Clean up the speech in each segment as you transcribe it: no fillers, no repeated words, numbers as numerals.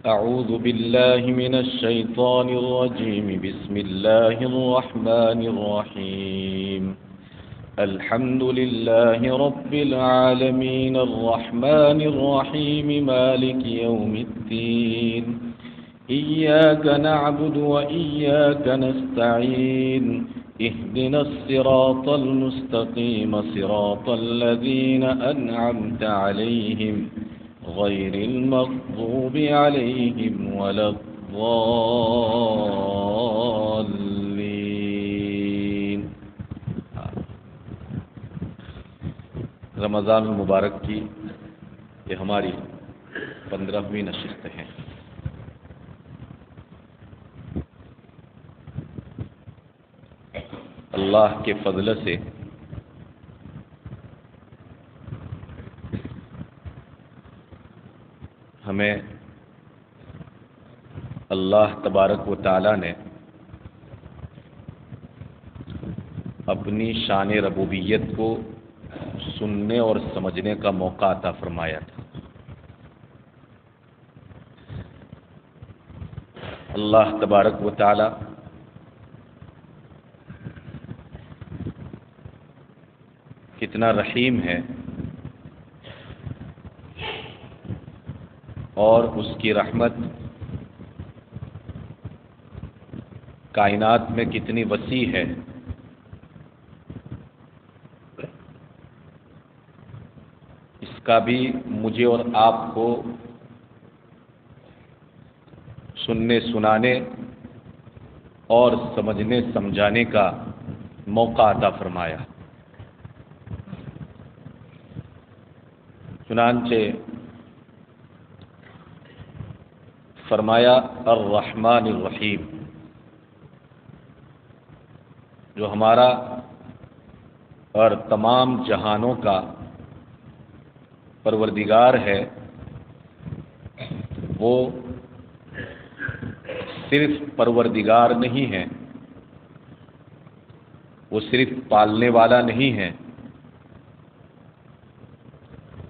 أعوذ بالله من الشيطان الرجيم. بسم الله الرحمن الرحيم. الحمد لله رب العالمين الرحمن الرحيم مالك يوم الدين. إياك نعبد وإياك نستعين. اهدنا الصراط المستقيم صراط الذين أنعمت عليهم غير المغضوب عليهم ولا الضالين. رمضان المبارک کی یہ ہماری 15ویں نشست ہے. اللہ کے فضل سے ہمیں اللہ تبارک و تعالی نے اپنی شان ربوبیت کو سننے اور سمجھنے کا موقع عطا فرمایا تھا. اللہ تبارک و تعالی کتنا رحیم ہے اور اس کی رحمت کائنات میں کتنی وسیع ہے. اس کا بھی مجھے اور آپ کو سننے سنانے اور سمجھنے سمجھانے کا موقع عطا فرمایا. چنانچہ فرمایا الرحمن الرحیم، جو ہمارا اور تمام جہانوں کا پروردگار ہے، وہ صرف پروردگار نہیں ہے، وہ صرف پالنے والا نہیں ہے،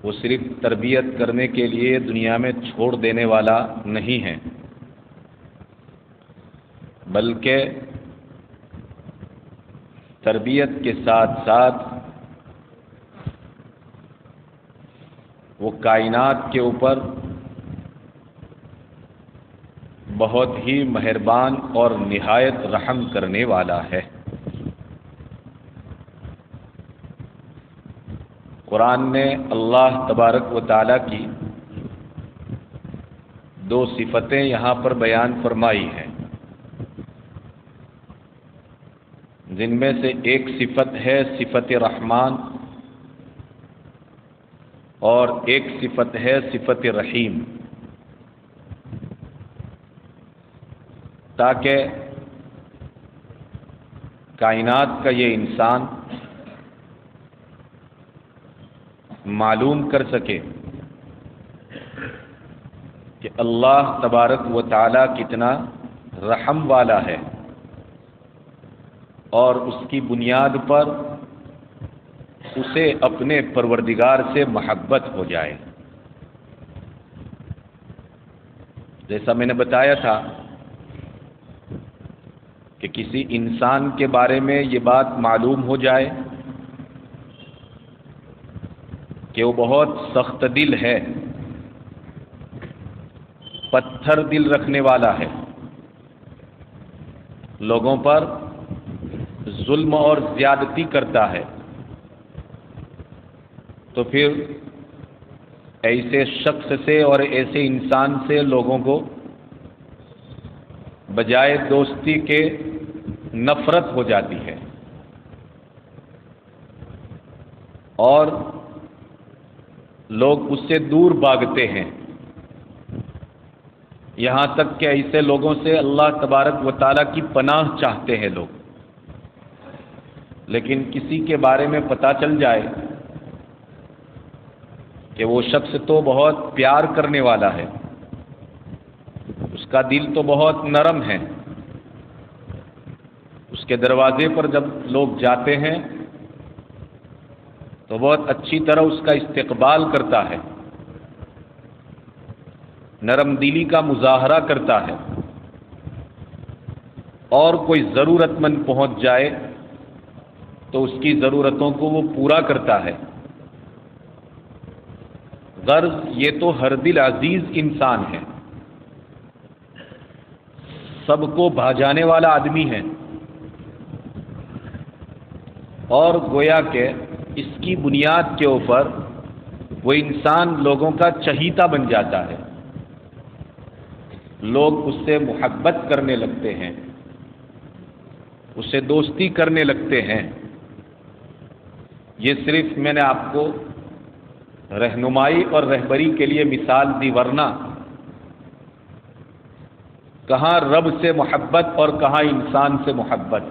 وہ صرف تربیت کرنے کے لیے دنیا میں چھوڑ دینے والا نہیں ہے، بلکہ تربیت کے ساتھ ساتھ وہ کائنات کے اوپر بہت ہی مہربان اور نہایت رحم کرنے والا ہے. قرآن نے اللہ تبارک و تعالیٰ کی 2 صفتیں یہاں پر بیان فرمائی ہیں، جن میں سے ایک صفت ہے صفت رحمان اور ایک صفت ہے صفت رحیم، تاکہ کائنات کا یہ انسان معلوم کر سکے کہ اللہ تبارک و تعالی کتنا رحم والا ہے، اور اس کی بنیاد پر اسے اپنے پروردگار سے محبت ہو جائے. جیسا میں نے بتایا تھا کہ کسی انسان کے بارے میں یہ بات معلوم ہو جائے کہ وہ بہت سخت دل ہے، پتھر دل رکھنے والا ہے، لوگوں پر ظلم اور زیادتی کرتا ہے، تو پھر ایسے شخص سے اور ایسے انسان سے لوگوں کو بجائے دوستی کے نفرت ہو جاتی ہے، اور لوگ اس سے دور بھاگتے ہیں. یہاں تک کہ ایسے لوگوں سے اللہ تبارک و تعالیٰ کی پناہ چاہتے ہیں لوگ. لیکن کسی کے بارے میں پتہ چل جائے کہ وہ شخص تو بہت پیار کرنے والا ہے، اس کا دل تو بہت نرم ہے، اس کے دروازے پر جب لوگ جاتے ہیں تو بہت اچھی طرح اس کا استقبال کرتا ہے، نرم دلی کا مظاہرہ کرتا ہے، اور کوئی ضرورت مند پہنچ جائے تو اس کی ضرورتوں کو وہ پورا کرتا ہے۔ غرض یہ تو ہر دل عزیز انسان ہے، سب کو بھا جانے والا آدمی ہے، اور گویا کہ اس کی بنیاد کے اوپر وہ انسان لوگوں کا چہیتا بن جاتا ہے، لوگ اس سے محبت کرنے لگتے ہیں، اس سے دوستی کرنے لگتے ہیں۔ یہ صرف میں نے آپ کو رہنمائی اور رہبری کے لیے مثال دی، ورنہ کہاں رب سے محبت اور کہاں انسان سے محبت۔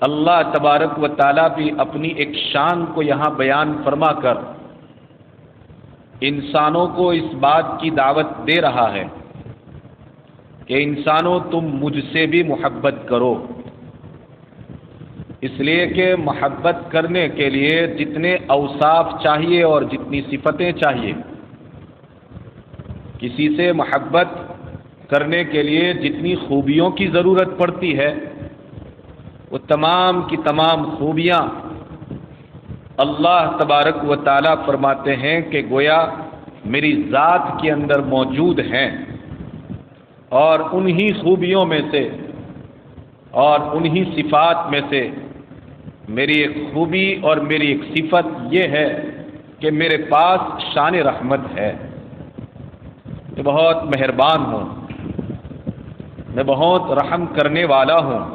اللہ تبارک و تعالیٰ بھی اپنی ایک شان کو یہاں بیان فرما کر انسانوں کو اس بات کی دعوت دے رہا ہے کہ انسانوں تم مجھ سے بھی محبت کرو، اس لیے کہ محبت کرنے کے لیے جتنے اوصاف چاہیے اور جتنی صفتیں چاہیے، کسی سے محبت کرنے کے لیے جتنی خوبیوں کی ضرورت پڑتی ہے، وہ تمام کی تمام خوبیاں اللہ تبارک و تعالیٰ فرماتے ہیں کہ گویا میری ذات کے اندر موجود ہیں، اور انہی خوبیوں میں سے اور انہی صفات میں سے میری ایک خوبی اور میری ایک صفت یہ ہے کہ میرے پاس شان رحمت ہے، میں بہت مہربان ہوں، میں بہت رحم کرنے والا ہوں،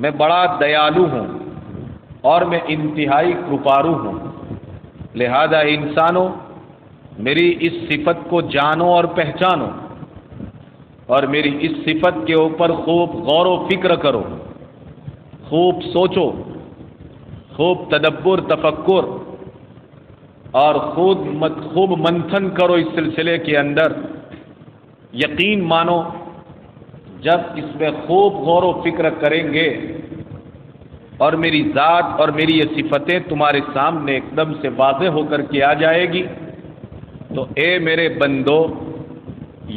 میں بڑا دیالو ہوں، اور میں انتہائی کృپارو ہوں۔ لہذا انسانوں میری اس صفت کو جانو اور پہچانو، اور میری اس صفت کے اوپر خوب غور و فکر کرو، خوب سوچو، خوب تدبر تفکر اور خوب منتھن کرو اس سلسلے کے اندر۔ یقین مانو جب اس میں خوب غور و فکر کریں گے اور میری ذات اور میری یہ صفتیں تمہارے سامنے ایک دم سے واضح ہو کر کے آ جائے گی، تو اے میرے بندو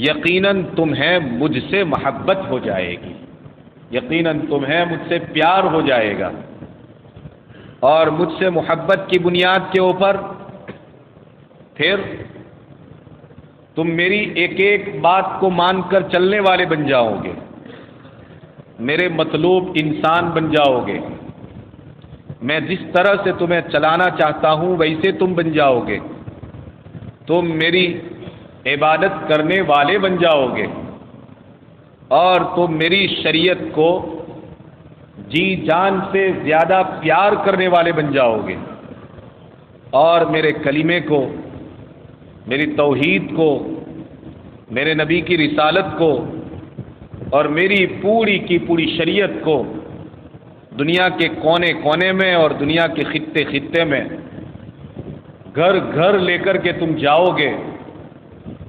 یقیناً تمہیں مجھ سے محبت ہو جائے گی، یقیناً تمہیں مجھ سے پیار ہو جائے گا، اور مجھ سے محبت کی بنیاد کے اوپر پھر تم میری ایک ایک بات کو مان کر چلنے والے بن جاؤ گے، میرے مطلوب انسان بن جاؤ گے، میں جس طرح سے تمہیں چلانا چاہتا ہوں ویسے تم بن جاؤ گے، تم میری عبادت کرنے والے بن جاؤ گے، اور تم میری شریعت کو جی جان سے زیادہ پیار کرنے والے بن جاؤ گے، اور میرے کلمے کو، میری توحید کو، میرے نبی کی رسالت کو، اور میری پوری کی پوری شریعت کو دنیا کے کونے کونے میں اور دنیا کے خطے خطے میں گھر گھر لے کر کے تم جاؤ گے،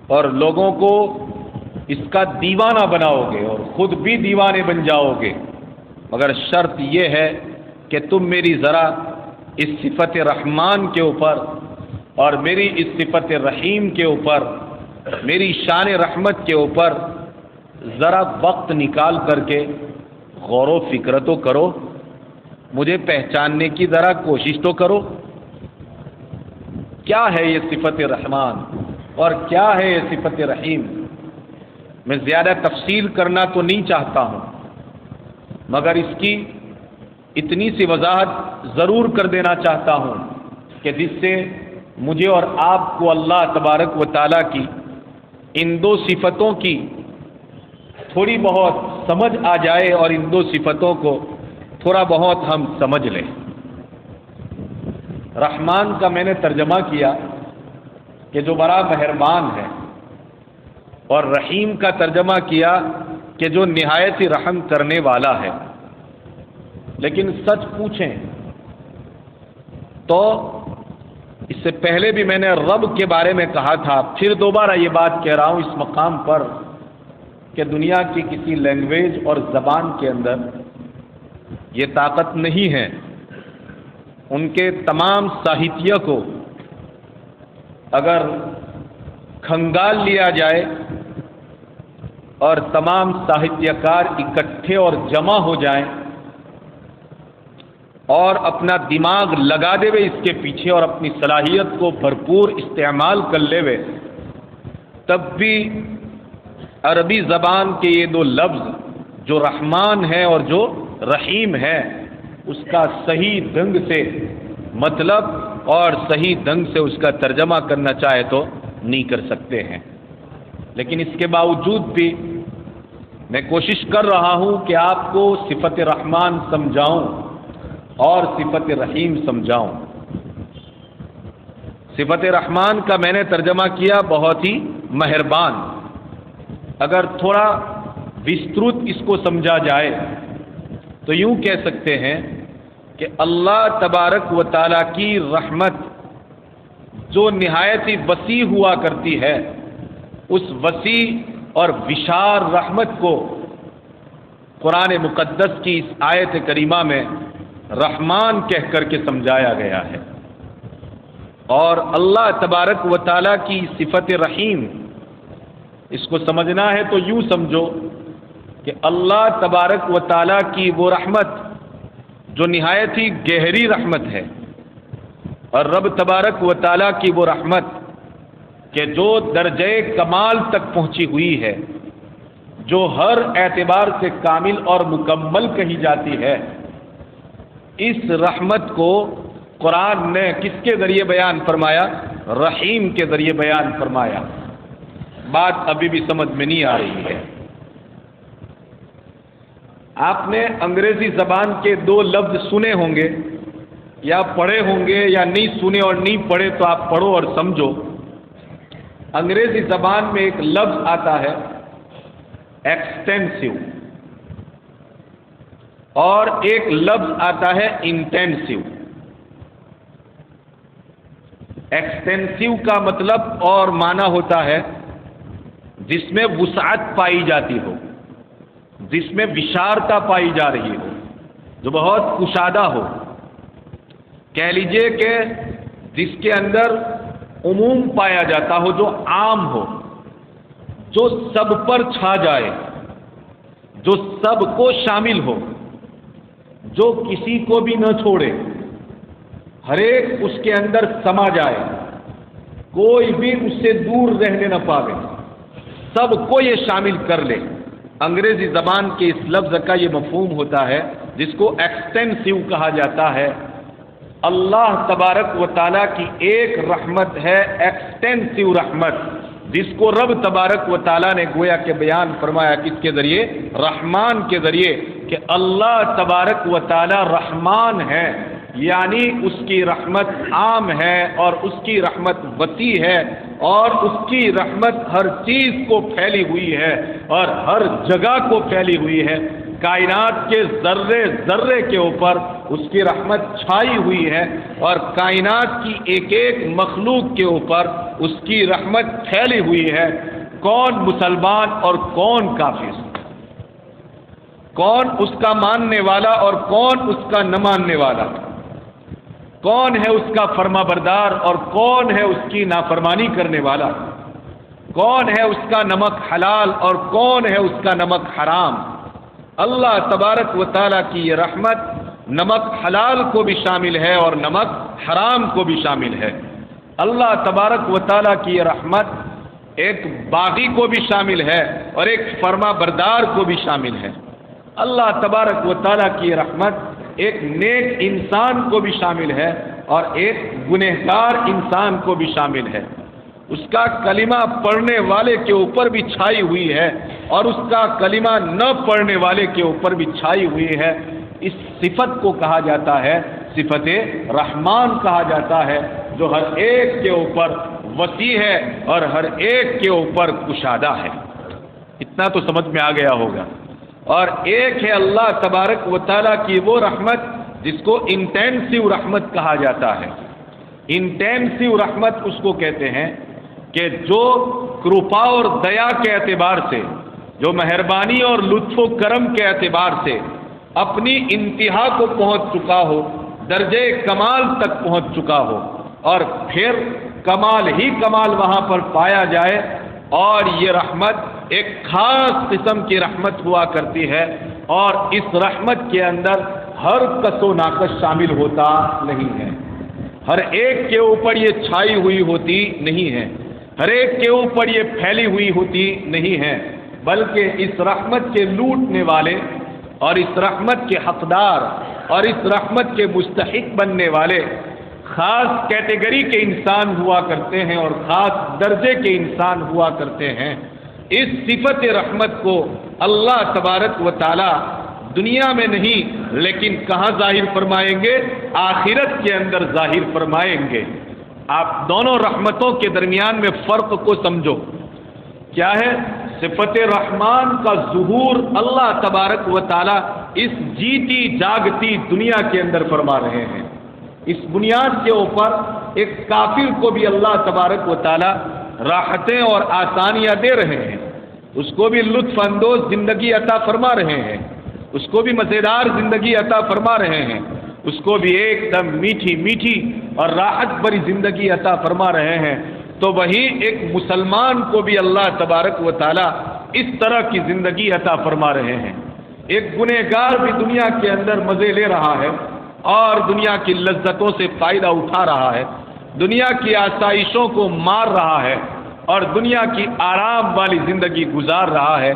اور لوگوں کو اس کا دیوانہ بناؤ گے اور خود بھی دیوانے بن جاؤ گے، مگر شرط یہ ہے کہ تم میری ذرا اس صفت رحمان کے اوپر اور میری اس صفت رحیم کے اوپر، میری شان رحمت کے اوپر ذرا وقت نکال کر کے غور و فکر تو کرو، مجھے پہچاننے کی ذرا کوشش تو کرو، کیا ہے یہ صفت رحمان اور کیا ہے یہ صفت رحیم۔ میں زیادہ تفصیل کرنا تو نہیں چاہتا ہوں، مگر اس کی اتنی سی وضاحت ضرور کر دینا چاہتا ہوں کہ جس سے مجھے اور آپ کو اللہ تبارک و تعالیٰ کی ان دو صفتوں کی تھوڑی بہت سمجھ آ جائے، اور ان دو صفتوں کو تھوڑا بہت ہم سمجھ لیں۔ رحمان کا میں نے ترجمہ کیا کہ جو بڑا مہربان ہے، اور رحیم کا ترجمہ کیا کہ جو نہایت ہی رحم کرنے والا ہے۔ لیکن سچ پوچھیں تو اس سے پہلے بھی میں نے رب کے بارے میں کہا تھا، پھر دوبارہ یہ بات کہہ رہا ہوں اس مقام پر کہ دنیا کی کسی لینگویج اور زبان کے اندر یہ طاقت نہیں ہے ان کے تمام ساہتیہ کو اگر کھنگال لیا جائے اور تمام ساہتیہ کار اکٹھے اور جمع ہو جائیں اور اپنا دماغ لگا دے وے اس کے پیچھے اور اپنی صلاحیت کو بھرپور استعمال کر لے وے، تب بھی عربی زبان کے یہ دو لفظ جو رحمان ہے اور جو رحیم ہے اس کا صحیح ڈھنگ سے مطلب اور صحیح ڈھنگ سے اس کا ترجمہ کرنا چاہے تو نہیں کر سکتے ہیں۔ لیکن اس کے باوجود بھی میں کوشش کر رہا ہوں کہ آپ کو صفت رحمان سمجھاؤں اور صفت رحیم سمجھاؤں۔ صفت رحمان کا میں نے ترجمہ کیا بہت ہی مہربان۔ اگر تھوڑا وسترت اس کو سمجھا جائے تو یوں کہہ سکتے ہیں کہ اللہ تبارک و تعالیٰ کی رحمت جو نہایت ہی وسیع ہوا کرتی ہے، اس وسیع اور وشال رحمت کو قرآن مقدس کی اس آیت کریمہ میں رحمان کہہ کر کے سمجھایا گیا ہے۔ اور اللہ تبارک و تعالیٰ کی صفت رحیم اس کو سمجھنا ہے تو یوں سمجھو کہ اللہ تبارک و تعالیٰ کی وہ رحمت جو نہایت ہی گہری رحمت ہے، اور رب تبارک و تعالیٰ کی وہ رحمت کہ جو درجہ کمال تک پہنچی ہوئی ہے، جو ہر اعتبار سے کامل اور مکمل کہی جاتی ہے، اس رحمت کو قرآن نے کس کے ذریعے بیان فرمایا؟ رحیم کے ذریعے بیان فرمایا۔ بات ابھی بھی سمجھ میں نہیں آ رہی ہے۔ آپ نے انگریزی زبان کے دو لفظ سنے ہوں گے یا پڑھے ہوں گے، یا نہیں سنے اور نہیں پڑھے تو آپ پڑھو اور سمجھو۔ انگریزی زبان میں ایک لفظ آتا ہے ایکسٹینسو، اور ایک لفظ آتا ہے انٹینسو۔ ایکسٹینسو کا مطلب اور معنی ہوتا ہے جس میں وسعت پائی جاتی ہو، جس میں وشارتا پائی جا رہی ہو، جو بہت کشادہ ہو۔ کہہ لیجئے کہ جس کے اندر عموم پایا جاتا ہو، جو عام ہو، جو سب پر چھا جائے، جو سب کو شامل ہو، جو کسی کو بھی نہ چھوڑے، ہر ایک اس کے اندر سما جائے، کوئی بھی اس سے دور رہنے نہ پاوے، سب کو یہ شامل کر لے۔ انگریزی زبان کے اس لفظ کا یہ مفہوم ہوتا ہے جس کو ایکسٹینسو کہا جاتا ہے۔ اللہ تبارک و تعالیٰ کی ایک رحمت ہے ایکسٹینسو رحمت، جس کو رب تبارک و تعالیٰ نے گویا کہ بیان فرمایا کس کے ذریعے؟ رحمان کے ذریعے، کہ اللہ تبارک و تعالیٰ رحمان ہے، یعنی اس کی رحمت عام ہے اور اس کی رحمت وسیع ہے، اور اس کی رحمت ہر چیز کو پھیلی ہوئی ہے اور ہر جگہ کو پھیلی ہوئی ہے۔ کائنات کے ذرے ذرے کے اوپر اس کی رحمت چھائی ہوئی ہے، اور کائنات کی ایک ایک مخلوق کے اوپر اس کی رحمت پھیلی ہوئی ہے۔ کون مسلمان اور کون کافر، کون اس کا ماننے والا اور کون اس کا نہ ماننے والا، کون ہے اس کا فرما بردار اور کون ہے اس کی نافرمانی کرنے والا، کون ہے اس کا نمک حلال اور کون ہے اس کا نمک حرام۔ اللہ تبارک و تعالیٰ کی یہ رحمت نمک حلال کو بھی شامل ہے اور نمک حرام کو بھی شامل ہے۔ اللہ تبارک و تعالیٰ کی یہ رحمت ایک باغی کو بھی شامل ہے اور ایک فرما بردار کو بھی شامل ہے۔ اللہ تبارک و تعالیٰ کی یہ رحمت ایک نیک انسان کو بھی شامل ہے اور ایک گنہگار انسان کو بھی شامل ہے۔ اس کا کلمہ پڑھنے والے کے اوپر بھی چھائی ہوئی ہے اور اس کا کلمہ نہ پڑھنے والے کے اوپر بھی چھائی ہوئی ہے۔ اس صفت کو کہا جاتا ہے صفت رحمان کہا جاتا ہے، جو ہر ایک کے اوپر وسیع ہے اور ہر ایک کے اوپر کشادہ ہے۔ اتنا تو سمجھ میں آ گیا ہوگا۔ اور ایک ہے اللہ تبارک و تعالیٰ کی وہ رحمت جس کو انٹینسو رحمت کہا جاتا ہے۔ انٹینسو رحمت اس کو کہتے ہیں کہ جو کرپا اور دیا کے اعتبار سے، جو مہربانی اور لطف و کرم کے اعتبار سے اپنی انتہا کو پہنچ چکا ہو، درجے کمال تک پہنچ چکا ہو، اور پھر کمال ہی کمال وہاں پر پایا جائے، اور یہ رحمت ایک خاص قسم کی رحمت ہوا کرتی ہے، اور اس رحمت کے اندر ہر کس و ناقص شامل ہوتا نہیں ہے، ہر ایک کے اوپر یہ چھائی ہوئی ہوتی نہیں ہے، ہر ایک کے اوپر یہ پھیلی ہوئی ہوتی نہیں ہے، بلکہ اس رحمت کے لوٹنے والے اور اس رحمت کے حقدار اور اس رحمت کے مستحق بننے والے خاص کیٹیگری کے انسان ہوا کرتے ہیں اور خاص درجے کے انسان ہوا کرتے ہیں۔ اس صفت رحمت کو اللہ تبارک و تعالی دنیا میں نہیں لیکن کہاں ظاہر فرمائیں گے؟ آخرت کے اندر ظاہر فرمائیں گے۔ آپ دونوں رحمتوں کے درمیان میں فرق کو سمجھو، کیا ہے؟ صفت رحمان کا ظہور اللہ تبارک و تعالی اس جیتی جاگتی دنیا کے اندر فرما رہے ہیں۔ اس بنیاد کے اوپر ایک کافر کو بھی اللہ تبارک و تعالی راحتیں اور آسانیاں دے رہے ہیں، اس کو بھی لطف اندوز زندگی عطا فرما رہے ہیں، اس کو بھی مزیدار زندگی عطا فرما رہے ہیں، اس کو بھی ایک دم میٹھی میٹھی اور راحت بھری زندگی عطا فرما رہے ہیں۔ تو وہی ایک مسلمان کو بھی اللہ تبارک و تعالی اس طرح کی زندگی عطا فرما رہے ہیں۔ ایک گنہگار بھی دنیا کے اندر مزے لے رہا ہے اور دنیا کی لذتوں سے فائدہ اٹھا رہا ہے، دنیا کی آسائشوں کو مار رہا ہے اور دنیا کی آرام والی زندگی گزار رہا ہے،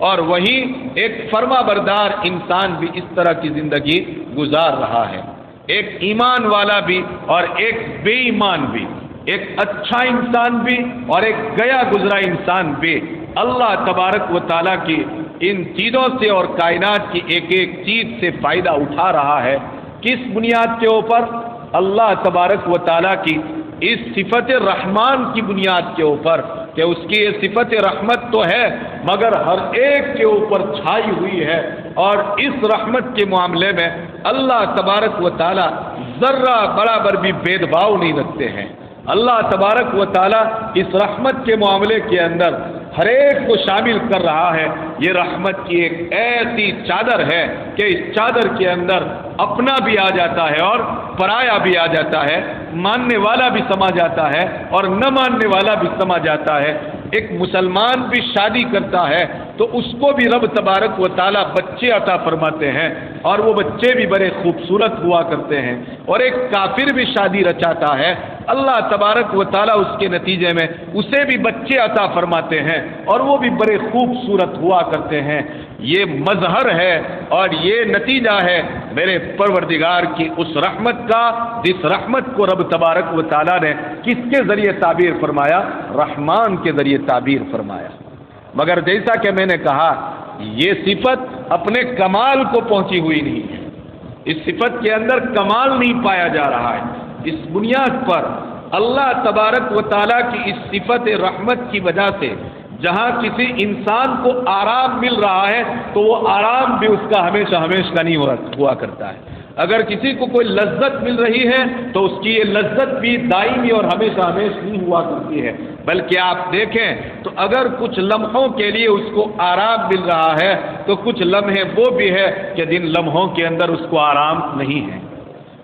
اور وہی ایک فرما بردار انسان بھی اس طرح کی زندگی گزار رہا ہے۔ ایک ایمان والا بھی اور ایک بے ایمان بھی، ایک اچھا انسان بھی اور ایک گیا گزرا انسان بھی اللہ تبارک و تعالیٰ کی ان چیزوں سے اور کائنات کی ایک ایک چیز سے فائدہ اٹھا رہا ہے۔ کس بنیاد کے اوپر؟ اللہ تبارک و تعالیٰ کی اس صفت رحمان کی بنیاد کے اوپر کہ اس کی یہ صفت رحمت تو ہے مگر ہر ایک کے اوپر چھائی ہوئی ہے، اور اس رحمت کے معاملے میں اللہ تبارک و تعالیٰ ذرہ برابر بھی بھید بھاؤ نہیں رکھتے ہیں۔ اللہ تبارک و تعالیٰ اس رحمت کے معاملے کے اندر ہر ایک کو شامل کر رہا ہے۔ یہ رحمت کی ایک ایسی چادر ہے کہ اس چادر کے اندر اپنا بھی آ جاتا ہے اور پرایا بھی آ جاتا ہے، ماننے والا بھی سما جاتا ہے اور نہ ماننے والا بھی سما جاتا ہے۔ ایک مسلمان بھی شادی کرتا ہے تو اس کو بھی رب تبارک و تعالیٰ بچے عطا فرماتے ہیں، اور وہ بچے بھی بڑے خوبصورت ہوا کرتے ہیں، اور ایک کافر بھی شادی رچاتا ہے، اللہ تبارک و تعالیٰ اس کے نتیجے میں اسے بھی بچے عطا فرماتے ہیں اور وہ بھی بڑے خوبصورت ہوا کرتے ہیں۔ یہ مظہر ہے اور یہ نتیجہ ہے میرے پروردگار کی اس رحمت کا، جس رحمت کو رب تبارک و تعالیٰ نے کس کے ذریعے تعبیر فرمایا؟ رحمان کے ذریعے تعبیر فرمایا۔ مگر جیسا کہ میں نے کہا یہ صفت اپنے کمال کو پہنچی ہوئی نہیں ہے، اس صفت کے اندر کمال نہیں پایا جا رہا ہے۔ اس بنیاد پر اللہ تبارک و تعالیٰ کی اس صفت رحمت کی وجہ سے جہاں کسی انسان کو آرام مل رہا ہے تو وہ آرام بھی اس کا ہمیشہ ہمیشہ کا نہیں ہوا کرتا ہے۔ اگر کسی کو کوئی لذت مل رہی ہے تو اس کی یہ لذت بھی دائمی اور ہمیشہ ہمیشہ نہیں ہوا کرتی ہے، بلکہ آپ دیکھیں تو اگر کچھ لمحوں کے لیے اس کو آرام مل رہا ہے تو کچھ لمحے وہ بھی ہے کہ جن لمحوں کے اندر اس کو آرام نہیں ہے،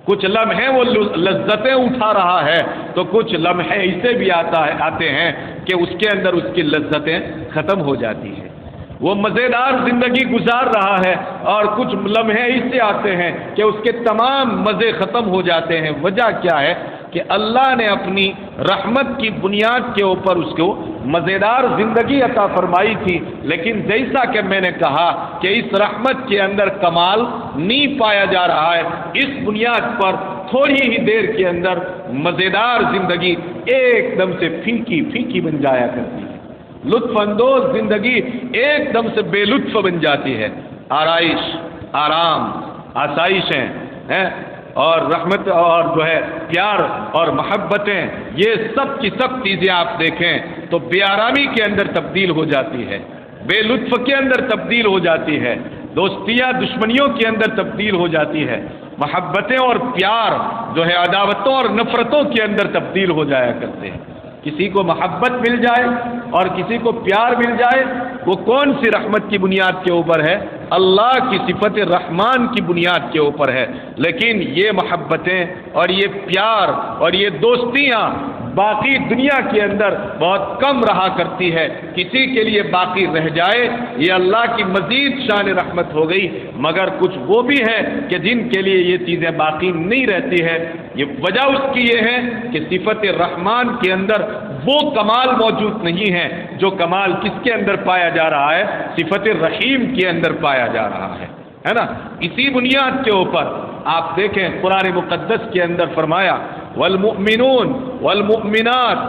کچھ لمحے وہ لذتیں اٹھا رہا ہے تو کچھ لمحے اسے بھی آتے ہیں کہ اس کے اندر اس کی لذتیں ختم ہو جاتی ہیں، وہ مزیدار زندگی گزار رہا ہے، اور کچھ لمحے اسے آتے ہیں کہ اس کے تمام مزے ختم ہو جاتے ہیں۔ وجہ کیا ہے؟ کہ اللہ نے اپنی رحمت کی بنیاد کے اوپر اس کو مزیدار زندگی عطا فرمائی تھی، لیکن جیسا کہ میں نے کہا کہ اس رحمت کے اندر کمال نہیں پایا جا رہا ہے، اس بنیاد پر تھوڑی ہی دیر کے اندر مزیدار زندگی ایک دم سے پھیکی پھیکی بن جایا کرتی ہے، لطف اندوز زندگی ایک دم سے بے لطف بن جاتی ہے۔ آرائش، آرام، آسائشیں اور رحمت اور جو ہے پیار اور محبتیں، یہ سب کی سب چیزیں آپ دیکھیں تو بے آرامی کے اندر تبدیل ہو جاتی ہے، بے لطف کے اندر تبدیل ہو جاتی ہے، دوستیاں دشمنیوں کے اندر تبدیل ہو جاتی ہے، محبتیں اور پیار جو ہے عداوتوں اور نفرتوں کے اندر تبدیل ہو جایا کرتے ہیں۔ کسی کو محبت مل جائے اور کسی کو پیار مل جائے، وہ کون سی رحمت کی بنیاد کے اوپر ہے؟ اللہ کی صفت رحمان کی بنیاد کے اوپر ہے۔ لیکن یہ محبتیں اور یہ پیار اور یہ دوستیاں باقی دنیا کے اندر بہت کم رہا کرتی ہے، کسی کے لیے باقی رہ جائے یہ اللہ کی مزید شان رحمت ہو گئی، مگر کچھ وہ بھی ہے کہ جن کے لیے یہ چیزیں باقی نہیں رہتی ہے۔ یہ وجہ اس کی یہ ہے کہ صفت رحمان کے اندر وہ کمال موجود نہیں ہے جو کمال کس کے اندر پایا جا رہا ہے، صفت رحیم کے اندر پایا جا رہا ہے نا۔ اسی بنیاد کے اوپر آپ دیکھیں قرآن مقدس کے اندر فرمایا والمؤمنون والمؤمنات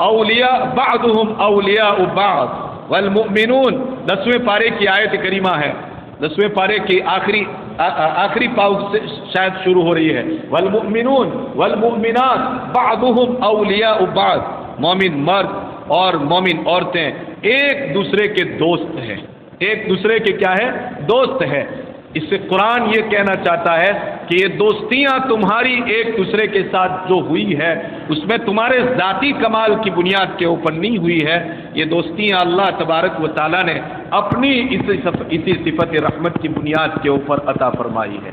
اولیاء بعضهم اولیاء بعض، والمؤمنون 10ویں پارے کی آیت کریمہ ہے، 10ویں پارے کی آخری پاؤ سے شاید شروع ہو رہی ہے، والمؤمنون والمؤمنات بعضهم اولیاء بعض، مومن مرد اور مومن عورتیں ایک دوسرے کے دوست ہیں، ایک دوسرے کے کیا ہے؟ دوست ہے۔ اس سے قرآن یہ کہنا چاہتا ہے کہ یہ دوستیاں تمہاری ایک دوسرے کے ساتھ جو ہوئی ہے اس میں تمہارے ذاتی کمال کی بنیاد کے اوپر نہیں ہوئی ہے، یہ دوستیاں اللہ تبارک و تعالیٰ نے اپنی اسی صفت رحمت کی بنیاد کے اوپر عطا فرمائی ہے۔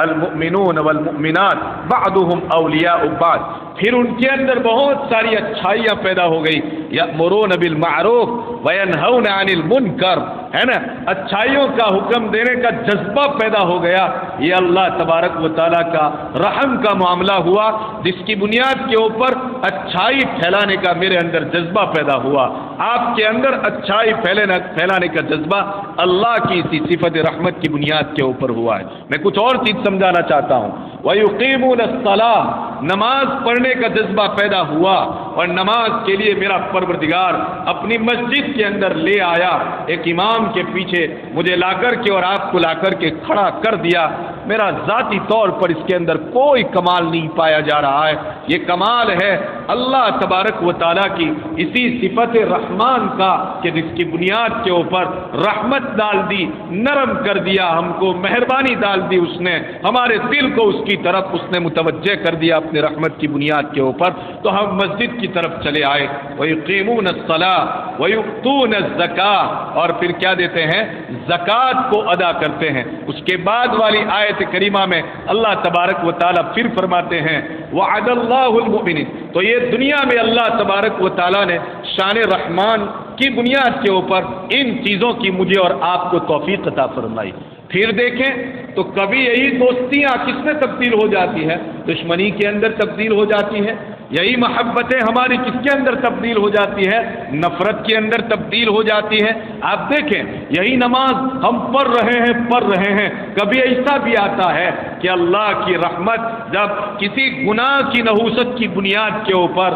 المؤمنون والمؤمنات بعضهم اولیاء بعض، پھر ان کے اندر بہت ساری اچھائیاں پیدا ہو گئی، یأمرون بالمعروف وینہون عن المنکر، ہے نا، اچھائیوں کا حکم دینے کا جذبہ پیدا ہو گیا۔ یہ اللہ تبارک و تعالیٰ کا رحم کا معاملہ ہوا جس کی بنیاد کے اوپر اچھائی پھیلانے کا میرے اندر جذبہ پیدا ہوا، آپ کے اندر اچھائی پھیلانے کا جذبہ اللہ کی اسی صفت رحمت کی بنیاد کے اوپر ہوا ہے۔ میں کچھ اور چیز سمجھانا چاہتا ہوں، وَيُقِيمُونَ الصَّلَاةَ، نماز پڑھنے کا جذبہ پیدا ہوا، اور نماز کے لیے میرا پروردگار اپنی مسجد کے اندر لے آیا، ایک امام کے پیچھے مجھے لا کر کے اور آپ کو لا کر کے کھڑا کر دیا۔ میرا ذاتی طور پر اس کے اندر کوئی کمال نہیں پایا جا رہا ہے، یہ کمال ہے اللہ تبارک و تعالیٰ کی اسی صفت رحمان کا کہ جس کی بنیاد کے اوپر رحمت ڈال دی، نرم کر دیا، ہم کو مہربانی ڈال دی، اس نے ہمارے دل کو اس کی طرف اس نے متوجہ کر دیا اپنے رحمت کی بنیاد کے اوپر، تو ہم مسجد کی طرف چلے آئے۔ وَيُقِيمُونَ الصَّلَاةَ وَيُؤْتُونَ الزَّكَاةَ، اور پھر کیا دیتے ہیں؟ زکوٰۃ کو ادا کرتے ہیں۔ اس کے بعد والی آیت کریمہ میں اللہ تبارک و تعالیٰ پھر فرماتے ہیں وعد اللہ المؤمنین، تو یہ دنیا میں اللہ تبارک و تعالیٰ نے شان رحمان کی بنیاد کے اوپر ان چیزوں کی مجھے اور آپ کو توفیق عطا فرمائی۔ پھر دیکھیں تو کبھی یہی دوستیاں کس میں تبدیل ہو جاتی ہے؟ دشمنی کے اندر تبدیل ہو جاتی ہے۔ یہی محبتیں ہماری کس کے اندر تبدیل ہو جاتی ہے؟ نفرت کے اندر تبدیل ہو جاتی ہے۔ آپ دیکھیں یہی نماز ہم پڑھ رہے ہیں، کبھی ایسا بھی آتا ہے کہ اللہ کی رحمت جب کسی گناہ کی نحوست کی بنیاد کے اوپر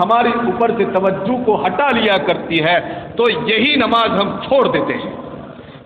ہمارے اوپر سے توجہ کو ہٹا لیا کرتی ہے تو یہی نماز ہم چھوڑ دیتے ہیں۔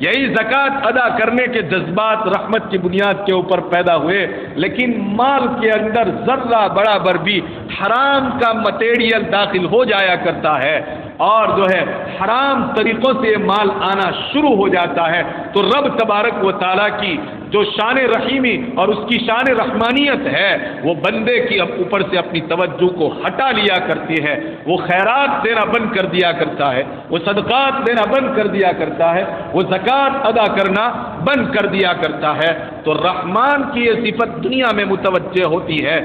یہی زکوٰۃ ادا کرنے کے جذبات رحمت کی بنیاد کے اوپر پیدا ہوئے، لیکن مال کے اندر ذرہ برابر بھی حرام کا مٹیریل داخل ہو جایا کرتا ہے اور جو ہے حرام طریقوں سے یہ مال آنا شروع ہو جاتا ہے، تو رب تبارک و تعالیٰ کی جو شان رحیمی اور اس کی شان رحمانیت ہے وہ بندے کی اوپر سے اپنی توجہ کو ہٹا لیا کرتی ہے، وہ خیرات دینا بند کر دیا کرتا ہے، وہ صدقات دینا بند کر دیا کرتا ہے، وہ زکوٰۃ ادا کرنا بند کر دیا کرتا ہے۔ تو رحمان کی یہ صفت دنیا میں متوجہ ہوتی ہے،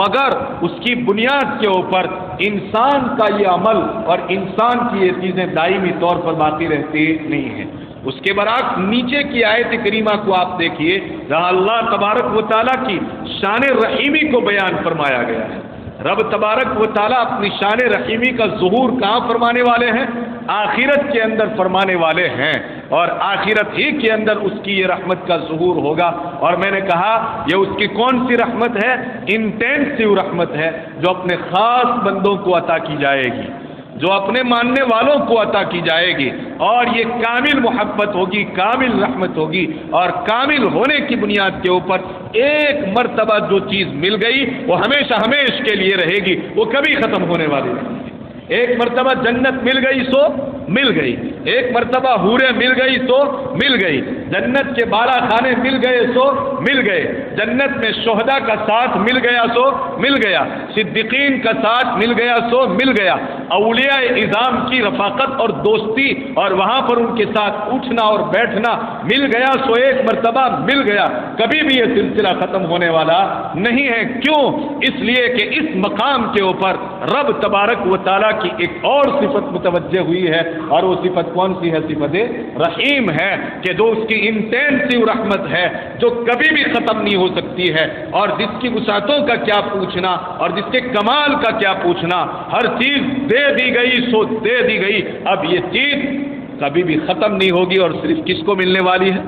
مگر اس کی بنیاد کے اوپر انسان کا یہ عمل اور انسان کی یہ چیزیں دائمی طور پر باقی رہتی نہیں ہیں۔ اس کے برعکس نیچے کی آیت کریمہ کو آپ دیکھیے جہاں اللہ تبارک و تعالیٰ کی شان رحیمی کو بیان فرمایا گیا ہے۔ رب تبارک و تعالیٰ اپنی شان رحیمی کا ظہور کہاں فرمانے والے ہیں؟ آخرت کے اندر فرمانے والے ہیں، اور آخرت ہی کے اندر اس کی یہ رحمت کا ظہور ہوگا۔ اور میں نے کہا یہ اس کی کون سی رحمت ہے؟ انٹینسو رحمت ہے جو اپنے خاص بندوں کو عطا کی جائے گی، جو اپنے ماننے والوں کو عطا کی جائے گی، اور یہ کامل محبت ہوگی، کامل رحمت ہوگی، اور کامل ہونے کی بنیاد کے اوپر ایک مرتبہ جو چیز مل گئی وہ ہمیشہ ہمیش کے لیے رہے گی، وہ کبھی ختم ہونے والی نہیں ہے۔ ایک مرتبہ جنت مل گئی سو مل گئی، ایک مرتبہ حوریں مل گئی سو مل گئی، جنت کے بالا خانے مل گئے سو مل گئے، جنت میں شہداء کا ساتھ مل گیا سو مل گیا، صدیقین کا ساتھ مل گیا سو مل گیا، اولیاء اعظام کی رفاقت اور دوستی اور وہاں پر ان کے ساتھ اٹھنا اور بیٹھنا مل گیا سو ایک مرتبہ مل گیا، کبھی بھی یہ سلسلہ ختم ہونے والا نہیں ہے۔ کیوں؟ اس لیے کہ اس مقام کے اوپر رب تبارک و تعالیٰ کی ایک اور صفت متوجہ ہوئی ہے، اور وہ صفت کون سی ہے؟ صفت رحیم ہے، کہ جو اس کی انٹینسو رحمت ہے جو کبھی بھی ختم نہیں ہو سکتی ہے، اور جس کی وسعتوں کا کیا پوچھنا اور جس کے کمال کا کیا پوچھنا، ہر چیز دے دی گئی سو دے دی گئی۔ اب یہ چیز کبھی بھی ختم نہیں ہوگی، اور صرف کس کو ملنے والی ہے؟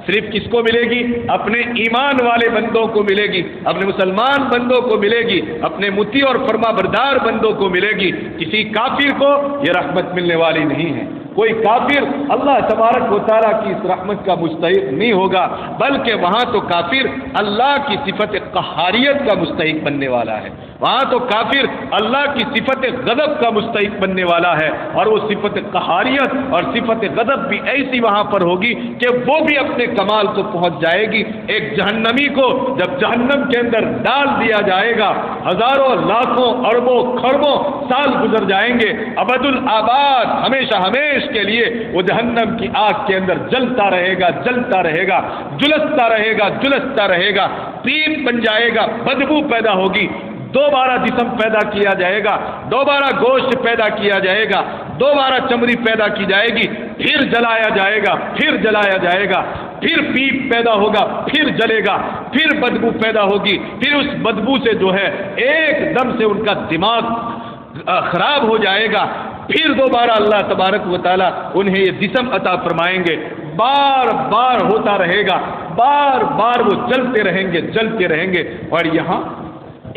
صرف کس کو ملے گی؟ اپنے ایمان والے بندوں کو ملے گی، اپنے مسلمان بندوں کو ملے گی، اپنے مطیع اور فرما بردار بندوں کو ملے گی۔ کسی کافر کو یہ رحمت ملنے والی نہیں ہے۔ کوئی کافر اللہ تبارک و تعالیٰ کی اس رحمت کا مستحق نہیں ہوگا، بلکہ وہاں تو کافر اللہ کی صفت قہاریت کا مستحق بننے والا ہے، وہاں تو کافر اللہ کی صفت غضب کا مستحق بننے والا ہے، اور وہ صفت قہاریت اور صفت غضب بھی ایسی وہاں پر ہوگی کہ وہ بھی اپنے کمال کو پہنچ جائے گی۔ ایک جہنمی کو جب جہنم کے اندر ڈال دیا جائے گا، ہزاروں لاکھوں اربوں خربوں سال گزر جائیں گے، ابد الآباد ہمیشہ ہمیشہ کے لیے وہ جہنم کی آگ کے اندر جلتا رہے گا، جلتا رہے گا، جلستا رہے گا، جلستا رہے گا، پیپ بن جائے گا، بدبو پیدا ہوگی، دوبارہ جسم پیدا کیا جائے گا، دوبارہ گوشت پیدا کیا جائے گا، دوبارہ چمڑی پیدا کی جائے گی، پھر جلایا جائے گا، پھر جلایا جائے گا، پھر پیپ پیدا ہوگا، پھر جلے گا، پھر بدبو پیدا ہوگی، پھر اس بدبو سے جو ہے ایک دم سے ان کا دماغ خراب ہو جائے گا، پھر دوبارہ اللہ تبارک و تعالیٰ انہیں یہ جسم عطا فرمائیں گے، بار بار ہوتا رہے گا، بار بار وہ چلتے رہیں گے، چلتے رہیں گے، اور یہاں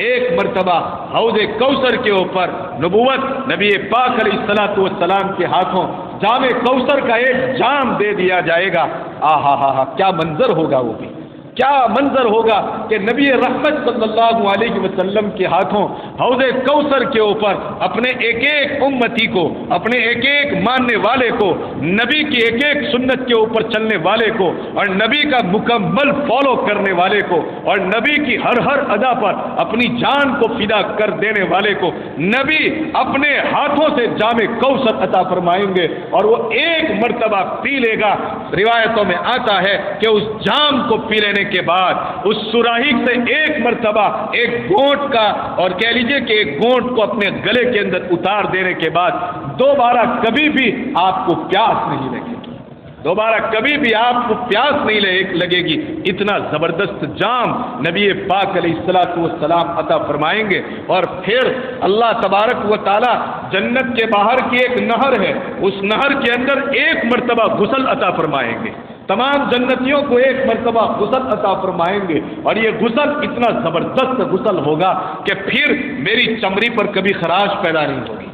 ایک مرتبہ حوض کوثر کے اوپر نبوت نبی پاک علیہ الصلوۃ والسلام کے ہاتھوں جام کوثر کا ایک جام دے دیا جائے گا۔ آہا ہا ہا، کیا منظر ہوگا، وہ بھی کیا منظر ہوگا کہ نبی رحمت صلی اللہ علیہ وسلم کے ہاتھوں حوض کوثر کے اوپر اپنے ایک ایک امتی کو، اپنے ایک ایک ماننے والے کو، نبی کی ایک ایک سنت کے اوپر چلنے والے کو، اور نبی کا مکمل فالو کرنے والے کو، اور نبی کی ہر ہر ادا پر اپنی جان کو فدا کر دینے والے کو نبی اپنے ہاتھوں سے جام کوثر عطا فرمائیں گے، اور وہ ایک مرتبہ پی لے گا۔ روایتوں میں آتا ہے کہ اس جام کو پی لینے کے بعد اس سراہی سے ایک مرتبہ ایک گھونٹ کا، اور کہہ لیجئے کہ ایک گھونٹ کو اپنے گلے کے اندر اتار دینے کے بعد دوبارہ کبھی بھی آپ کو پیاس نہیں لگے گی، دوبارہ کبھی بھی آپ کو پیاس نہیں لگے گی۔ اتنا زبردست جام نبی پاک علیہ الصلوۃ والسلام عطا فرمائیں گے، اور پھر اللہ تبارک و تعالی جنت کے باہر کی ایک نہر ہے، اس نہر کے اندر ایک مرتبہ غسل عطا فرمائیں گے، تمام جنتیوں کو ایک مرتبہ غسل عطا فرمائیں گے، اور یہ غسل اتنا زبردست غسل ہوگا کہ پھر میری چمڑی پر کبھی خراش پیدا نہیں ہوگی،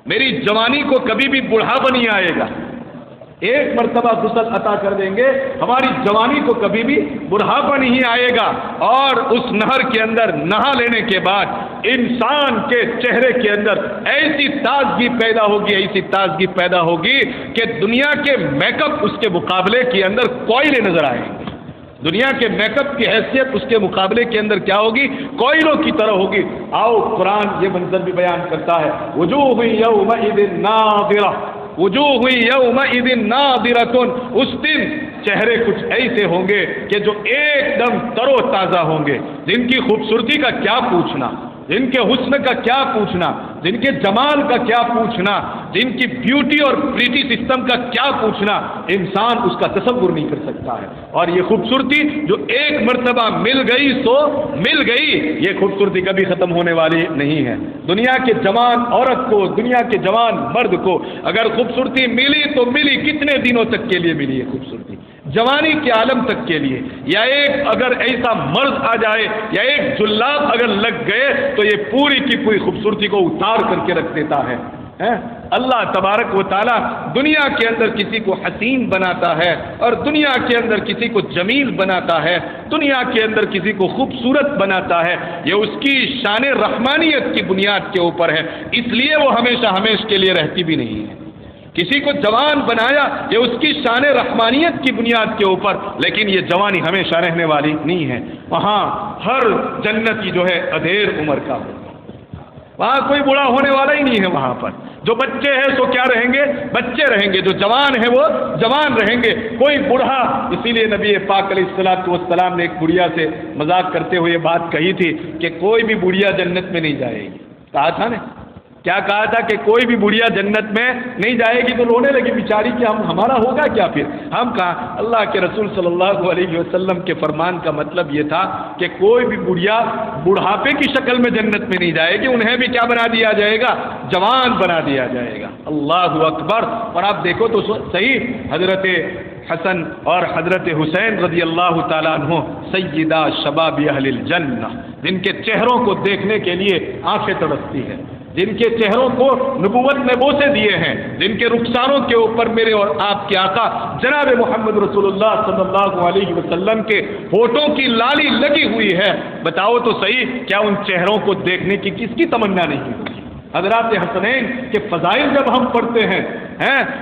میری جوانی کو کبھی بھی بڑھاپا نہیں آئے گا۔ ایک مرتبہ غسل عطا کر دیں گے، ہماری جوانی کو کبھی بھی بڑھاپا نہیں آئے گا، اور اس نہر کے اندر نہا لینے کے بعد انسان کے چہرے کے اندر ایسی تازگی پیدا ہوگی، ایسی تازگی پیدا ہوگی کہ دنیا کے میک اپ اس کے مقابلے کے اندر کوئلے نظر آئیں گے، دنیا کے میک اپ کی حیثیت اس کے مقابلے کے اندر کیا ہوگی؟ کوئلوں کی طرح ہوگی۔ آؤ قرآن یہ منظر بھی بیان کرتا ہے، وجوہ یومئذ ناظرہ، وجوہ یومئذ ناظرۃ، اس دن چہرے کچھ ایسے ہوں گے کہ جو ایک دم تر و تازہ ہوں گے، جن کی خوبصورتی کا کیا پوچھنا، جن کے حسن کا کیا پوچھنا، جن کے جمال کا کیا پوچھنا، جن کی بیوٹی اور پریٹی سسٹم کا کیا پوچھنا، انسان اس کا تصور نہیں کر سکتا ہے۔ اور یہ خوبصورتی جو ایک مرتبہ مل گئی سو مل گئی، یہ خوبصورتی کبھی ختم ہونے والی نہیں ہے۔ دنیا کے جوان عورت کو، دنیا کے جوان مرد کو اگر خوبصورتی ملی تو ملی، کتنے دنوں تک کے لیے ملی ہے خوبصورتی؟ جوانی کے عالم تک کے لیے، یا ایک اگر ایسا مرض آ جائے یا ایک جلاب اگر لگ گئے تو یہ پوری کی پوری خوبصورتی کو اتار کر کے رکھ دیتا ہے۔ اللہ تبارک و تعالیٰ دنیا کے اندر کسی کو حسین بناتا ہے، اور دنیا کے اندر کسی کو جمیل بناتا ہے، دنیا کے اندر کسی کو خوبصورت بناتا ہے، یہ اس کی شان رحمانیت کی بنیاد کے اوپر ہے، اس لیے وہ ہمیشہ ہمیشہ کے لیے رہتی بھی نہیں ہے۔ کسی کو جوان بنایا یہ اس کی شان رحمانیت کی بنیاد کے اوپر، لیکن یہ جوانی ہمیشہ رہنے والی نہیں ہے، وہاں ہر جنتی جو ہے ادھیر عمر کا ہوگا، وہاں کوئی بوڑھا ہونے والا ہی نہیں ہے. وہاں پر جو بچے ہیں سو کیا رہیں گے؟ بچے رہیں گے. جو جوان ہیں وہ جوان رہیں گے. کوئی بوڑھا. اسی لیے نبی پاک علیہ الصلوۃ والسلام نے ایک بڑھیا سے مذاق کرتے ہوئے بات کہی تھی کہ کوئی بھی بڑھیا جنت میں نہیں جائے گی. کہا تھا نا، کیا کہا تھا کہ کوئی بھی بڑھیا جنت میں نہیں جائے گی. تو رونے لگی بیچاری کہ ہمارا ہوگا کیا پھر. ہم کہا اللہ کے رسول صلی اللہ علیہ وسلم کے فرمان کا مطلب یہ تھا کہ کوئی بھی بڑھیا بڑھاپے کی شکل میں جنت میں نہیں جائے گی. انہیں بھی کیا بنا دیا جائے گا؟ جوان بنا دیا جائے گا. اللہ اکبر. اور آپ دیکھو تو صحیح، حضرت حسن اور حضرت حسین رضی اللہ تعالیٰ عنہ سیدہ شباب اہل الجنہ، جن کے چہروں کو دیکھنے کے لیے آنکھیں ترستی ہیں، جن کے چہروں کو نبوت نے بوسے دیے ہیں، جن کے رخساروں کے اوپر میرے اور آپ کے آقا جناب محمد رسول اللہ صلی اللہ علیہ وسلم کے ہونٹوں کی لالی لگی ہوئی ہے. بتاؤ تو صحیح، کیا ان چہروں کو دیکھنے کی کس کی تمنا نہیں ہوگی؟ حضرات حسنین کے فضائل جب ہم پڑھتے ہیں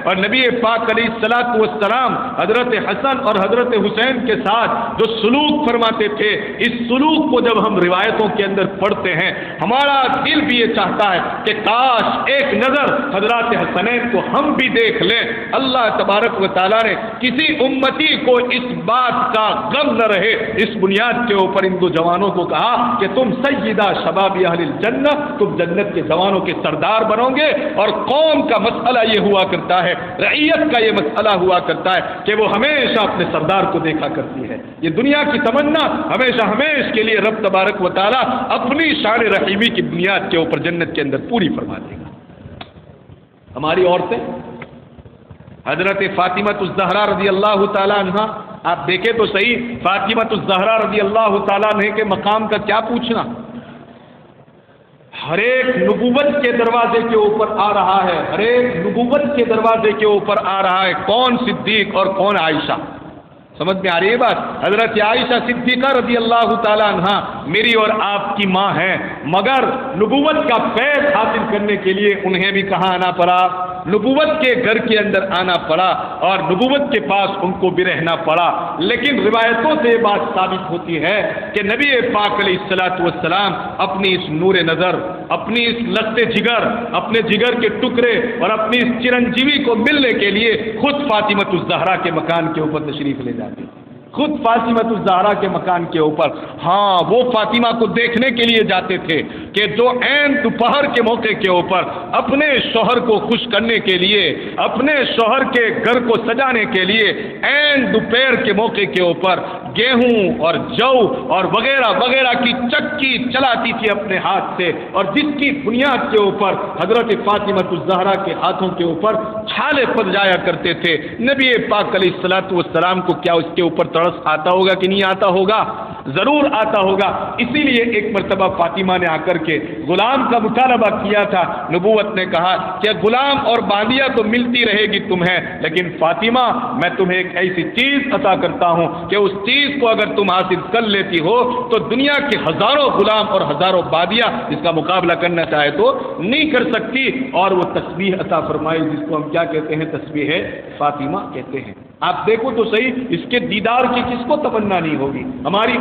اور نبی پاک علیہ الصلوۃ والسلام حضرت حسن اور حضرت حسین کے ساتھ جو سلوک فرماتے تھے، اس سلوک کو جب ہم روایتوں کے اندر پڑھتے ہیں، ہمارا دل بھی یہ چاہتا ہے کہ کاش ایک نظر حضرات حسنین کو ہم بھی دیکھ لیں. اللہ تبارک و تعالیٰ نے کسی امتی کو اس بات کا غم نہ رہے، اس بنیاد کے اوپر ان دو جوانوں کو کہا کہ تم سیدہ شباب اہل الجنہ، تم جنت کے جوانوں کے سردار بنو گے. اور قوم کا مسئلہ یہ ہوا کرتا ہے، رعیت کا یہ مسئلہ ہوا کرتا ہے کہ وہ ہمیشہ اپنے سردار کو دیکھا کرتی ہے. یہ دنیا کی تمنا ہمیشہ کے لیے رب تبارک و تعالیٰ اپنی شان رحیمی کی بنیاد کے اوپر جنت کے اندر پوری فرما دے گا. ہماری عورتیں حضرت فاطمہ الزہرا رضی اللہ تعالیٰ عنہ، آپ دیکھیں تو صحیح، فاطمہ الزہرا رضی اللہ تعالیٰ عنہ کے مقام کا کیا پوچھنا. ہر ایک نبوت کے دروازے کے اوپر آ رہا ہے، ہر ایک نبوت کے دروازے کے اوپر آ رہا ہے کون صدیق اور کون عائشہ. سمجھ میں آ رہی ہے بات؟ حضرت عائشہ صدیقہ رضی اللہ تعالی عنہا میری اور آپ کی ماں ہے، مگر نبوت کا فیض حاصل کرنے کے لیے انہیں بھی کہاں آنا پڑا؟ نبوت کے گھر کے اندر آنا پڑا اور نبوت کے پاس ان کو بھی رہنا پڑا. لیکن روایتوں سے یہ بات ثابت ہوتی ہے کہ نبی پاک علیہ الصلوۃ والسلام اپنی اس نور نظر، اپنی اس لشت جگر، اپنے جگر کے ٹکڑے اور اپنی اس چرنجیوی کو ملنے کے لیے خود فاطمہ الزہرا کے مکان کے اوپر تشریف لے جاتے، خود فاطمہ الزہرا کے مکان کے اوپر. ہاں، وہ فاطمہ کو دیکھنے کے لیے جاتے تھے کہ جو عین دوپہر کے موقع کے اوپر اپنے شوہر کو خوش کرنے کے لیے، اپنے شوہر کے گھر کو سجانے کے لیے عین دوپہر کے موقع کے اوپر گیہوں اور جو اور وغیرہ وغیرہ کی چکی چلاتی تھی اپنے ہاتھ سے، اور جس کی بنیاد کے اوپر حضرت فاطمہ الزہرا کے ہاتھوں کے اوپر چھالے پڑ جایا کرتے تھے. نبی پاک علیہ الصلوۃ والسلام کو کیا اس کے اوپر ترس آتا ہوگا کہ نہیں آتا ہوگا؟ ضرور آتا ہوگا. اسی لیے ایک مرتبہ فاطمہ نے آ کر کے غلام کا مطالبہ کیا تھا. نبوت نے کہا کہ غلام اور باندیا تو ملتی رہے گی تمہیں، لیکن فاطمہ میں تمہیں ایک ایسی چیز عطا کرتا ہوں کہ اس چیز کو اگر تم حاصل کر لیتی ہو تو دنیا کے ہزاروں غلام اور ہزاروں بادیاں اس کا مقابلہ کرنا چاہے تو نہیں کر سکتی. اور وہ تسبیح عطا فرمائی جس کو ہم کیا کہتے ہیں؟ تسبیح فاطمہ کہتے ہیں. آپ دیکھو تو صحیح، اس کے دیدار کی کس کو تمنا نہیں ہوگی؟ ہماری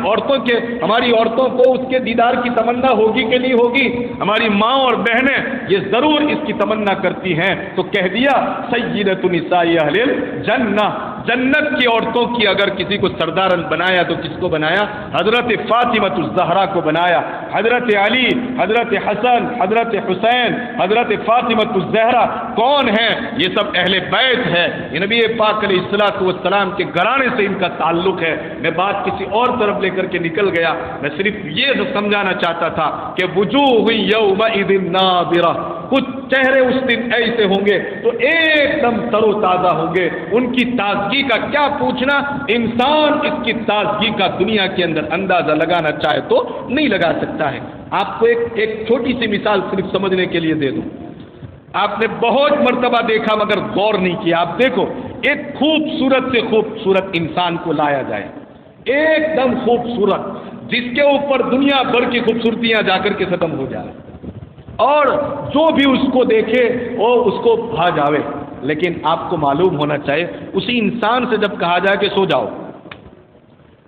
عورتوں کو اس کے دیدار کی تمنا ہوگی کہ نہیں ہوگی؟ ہماری ماں اور بہنیں یہ ضرور اس کی تمنا کرتی ہیں. تو کہہ دیا سیدۃ نساء اہل الجنہ، جنت کی عورتوں کی اگر کسی کو سردارن بنایا تو کس کو بنایا؟ حضرت فاطمہ الزہرا کو بنایا. حضرت علی، حضرت حسن، حضرت حسین، حضرت فاطمہ الزہرا کون ہیں؟ یہ سب اہل بیت ہے. یہ نبی پاک علیہ الصلوۃ والسلام کے گھرانے سے ان کا تعلق ہے. میں بات کسی اور طرف لے کر کے نکل گیا. میں صرف یہ سمجھانا چاہتا تھا کہ وجوہ یومئذ ناظرہ، کچھ چہرے اس دن ایسے ہوں گے تو ایک دم تر و تازہ ہوں گے. ان کی تازگی کا کیا پوچھنا؟ انسان اس کی تازگی کا دنیا کے اندر اندازہ لگانا چاہے تو نہیں لگا سکتا ہے. آپ کو ایک چھوٹی سی مثال صرف سمجھنے کے لیے دے دوں. آپ نے بہت مرتبہ دیکھا مگر غور نہیں کیا. آپ دیکھو، ایک خوبصورت سے خوبصورت انسان کو لایا جائے، ایک دم خوبصورت، جس کے اوپر دنیا بھر کی خوبصورتیاں جا کر کے ختم ہو جائے، اور جو بھی اس کو دیکھے وہ اس کو بھا جاوے. لیکن آپ کو معلوم ہونا چاہیے، اسی انسان سے جب کہا جائے کہ سو جاؤ،